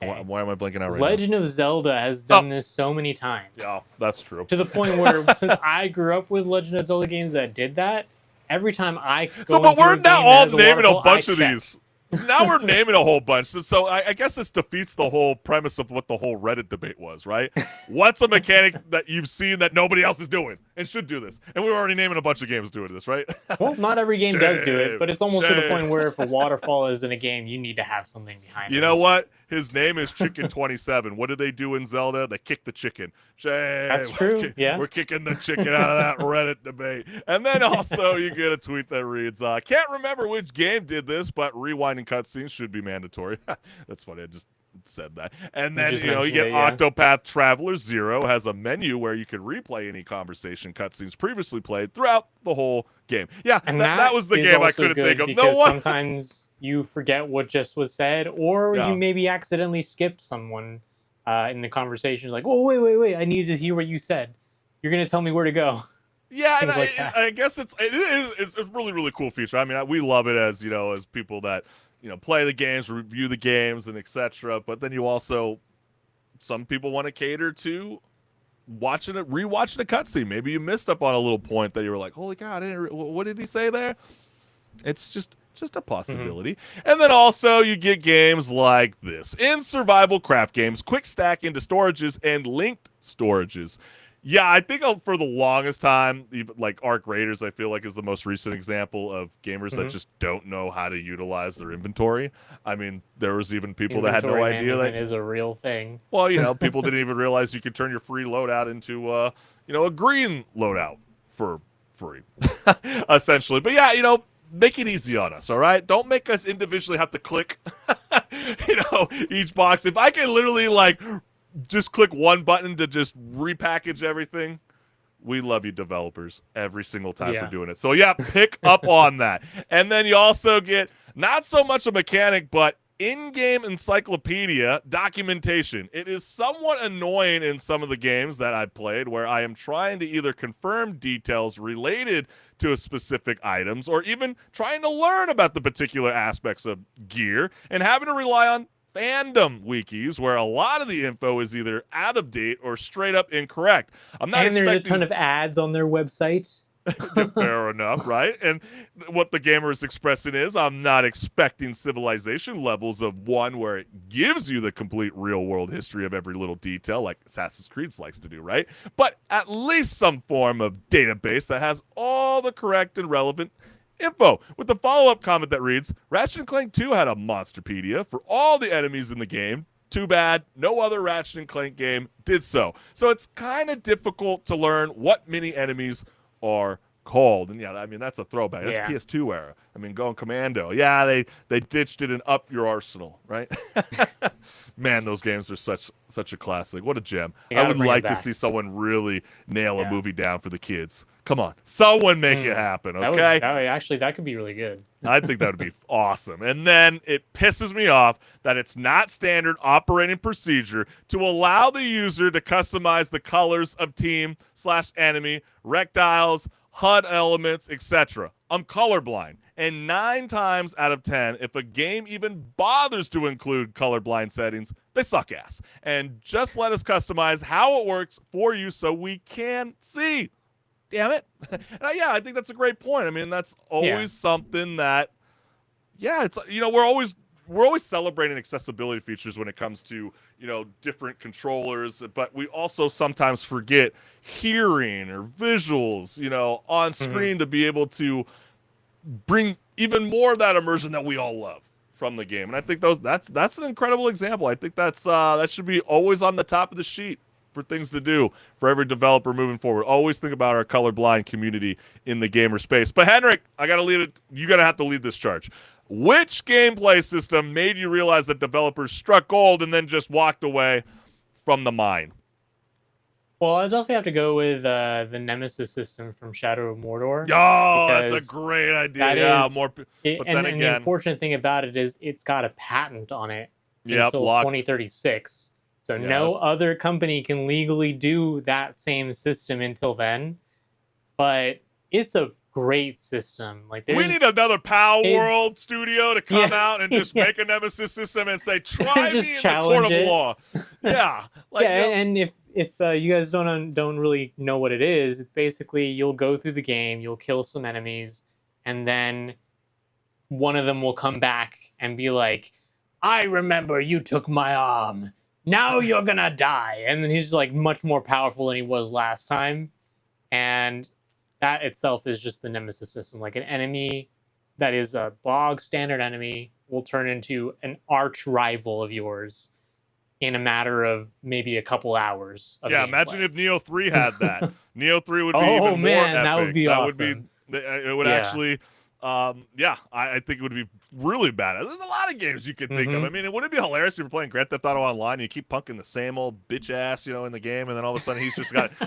Okay. Why am I blinking out right Legend of Zelda has done this so many times. Yeah, that's true. To the point where, since I grew up with Legend of Zelda games that did that, every time I but we're now all naming a bunch of check. these. Now we're naming a whole bunch. So I guess this defeats the whole premise of what the whole Reddit debate was, right? What's a mechanic that you've seen that nobody else is doing and should do this? And we were already naming a bunch of games doing this, right? Well, not every game does do it, but it's almost to the point where if a waterfall is in a game, you need to have something behind it. You know what? His name is Chicken27. What did they do in Zelda? They kicked the chicken. Shame. That's true. We're kicking the chicken out of that Reddit debate. And then also you get a tweet that reads, can't remember which game did this, but rewinding cutscenes should be mandatory. That's funny. I just said that. And then, just you mentioned get it, yeah. Octopath Traveler 0 has a menu where you can replay any conversation cutscenes previously played throughout the whole game. Yeah, And that was the is game I also couldn't think good of. No because one. sometimes you forget what just was said, or Yeah. you maybe accidentally skipped someone in the conversation. Like, oh, wait, I need to hear what you said. You're gonna tell me where to go. Yeah, and Things like that. I guess it's a really, really cool feature. I mean, we love it as as people that play the games, review the games, and etc. But then you also, some people want to cater to rewatching a cutscene. Maybe you missed up on a little point that you were like, "Holy cow! What did he say there?" It's just a possibility. And then also you get games like this in survival craft games, quick stack into storages and linked storages. Yeah, I think for the longest time, even like Arc Raiders, I feel like is the most recent example of gamers that just don't know how to utilize their inventory. I mean, there was even people that had no Inventory idea management that. is a real thing. Well, people didn't even realize you could turn your free loadout into a green loadout for free, essentially. But yeah, make it easy on us, all right? Don't make us individually have to click, each box. If I can literally just click one button to just repackage everything, we love you developers every single time for doing it. So yeah, pick up on that. And then you also get not so much a mechanic, but in-game encyclopedia documentation. It is somewhat annoying in some of the games that I've played where I am trying to either confirm details related to a specific items or even trying to learn about the particular aspects of gear and having to rely on fandom wikis where a lot of the info is either out of date or straight up incorrect. I'm not And expecting there's a ton of ads on their website. fair enough, right? And what the gamer is expressing is, I'm not expecting civilization levels of one where it gives you the complete real-world history of every little detail like Assassin's Creed likes to do, right? But at least some form of database that has all the correct and relevant info. With the follow-up comment that reads, Ratchet & Clank 2 had a Monsterpedia for all the enemies in the game. Too bad no other Ratchet & Clank game did so. So it's kind of difficult to learn what mini enemies are called. And yeah, I mean, that's a throwback. That's PS2 era. I mean, going commando. Yeah, they ditched it and up your arsenal, right? Man, those games are such a classic. What a gem. I would like to see someone really nail a movie down for the kids. Come on. Someone make it happen, okay? That could be really good. I think that would be awesome. And then it pisses me off that it's not standard operating procedure to allow the user to customize the colors of team/enemy, rectiles, HUD elements, etc. I'm colorblind. And 9 times out of 10, if a game even bothers to include colorblind settings, they suck ass. And just let us customize how it works for you so we can see. Damn it. And I think that's a great point. I mean, that's always something that, it's, we're always celebrating accessibility features when it comes to, different controllers, but we also sometimes forget hearing or visuals, on screen to be able to bring even more of that immersion that we all love from the game. And I think that's an incredible example. I think that should be always on the top of the sheet for things to do for every developer moving forward. Always think about our colorblind community in the gamer space. But HenricK, you're gonna have to lead this charge. Which gameplay system made you realize that developers struck gold and then just walked away from the mine? Well, I definitely have to go with the Nemesis system from Shadow of Mordor. Oh, that's a great idea. The unfortunate thing about it is it's got a patent on it until locked. 2036. So no other company can legally do that same system until then. But it's a great system. We need another PAL World studio to come out and just make a Nemesis system and say, try me in the court of law. Yeah. And if you guys don't really know what it is, it's basically you'll go through the game, you'll kill some enemies, and then one of them will come back and be like, I remember you took my arm. Now you're gonna die. And then he's much more powerful than he was last time. And that itself is just the Nemesis system. Like an enemy that is a bog standard enemy will turn into an arch rival of yours in a matter of maybe a couple hours. Imagine if Neo 3 had that. Neo 3 would be even more epic. That would be awesome. It would actually yeah, I think it would be really bad. There's a lot of games you could think of. I mean, wouldn't it be hilarious if you're playing Grand Theft Auto Online and you keep punking the same old bitch ass, in the game, and then all of a sudden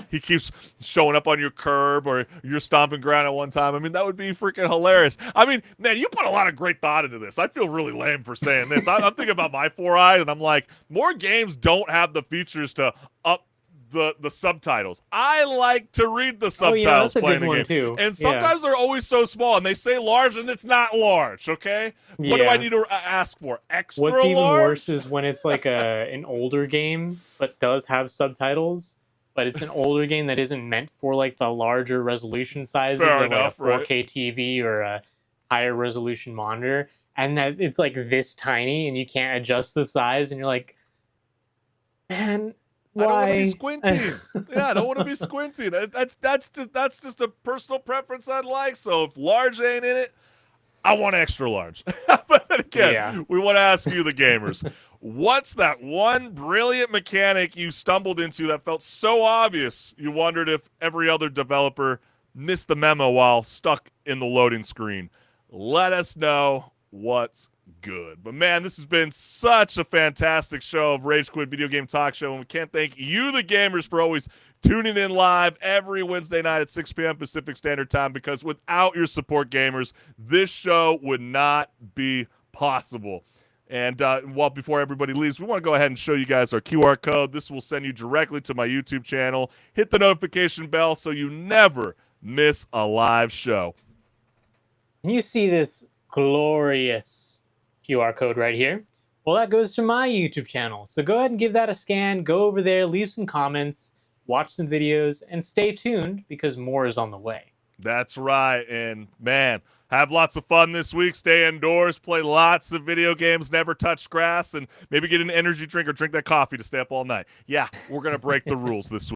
he keeps showing up on your curb or your stomping ground at one time. I mean, that would be freaking hilarious. I mean, man, you put a lot of great thought into this. I feel really lame for saying this. I'm thinking about my 4 eyes, and I'm like, more games don't have the features to up the subtitles. I like to read the subtitles playing the game. Too. And sometimes they're always so small, and they say large, and it's not large, okay? Yeah. What do I need to ask for? Extra large? What's even worse is when it's like an older game, but does have subtitles, but it's an older game that isn't meant for like the larger resolution sizes Fair of enough, like a 4K TV or a higher resolution monitor, and that it's like this tiny, and you can't adjust the size, and you're like, man, I don't want to be why? squinting. Yeah, I don't want to be squinting. That's just a personal preference I'd like. So if large ain't in it, I want extra large. But then again, we want to ask you, the gamers, what's that one brilliant mechanic you stumbled into that felt so obvious you wondered if every other developer missed the memo while stuck in the loading screen? Let us know what's good. But man, this has been such a fantastic show of Rage Quit Video Game Talk Show, and we can't thank you, the gamers, for always tuning in live every Wednesday night at 6 p.m. Pacific Standard Time, because without your support, gamers, this show would not be possible. And before everybody leaves, we want to go ahead and show you guys our QR code. This will send you directly to my YouTube channel. Hit the notification bell so you never miss a live show. You see this glorious QR code right here? Well, that goes to my YouTube channel. So go ahead and give that a scan. Go over there, leave some comments, watch some videos, and stay tuned because more is on the way. That's right. And man, have lots of fun this week. Stay indoors, play lots of video games, never touch grass, and maybe get an energy drink or drink that coffee to stay up all night. Yeah, we're going to break the rules this week.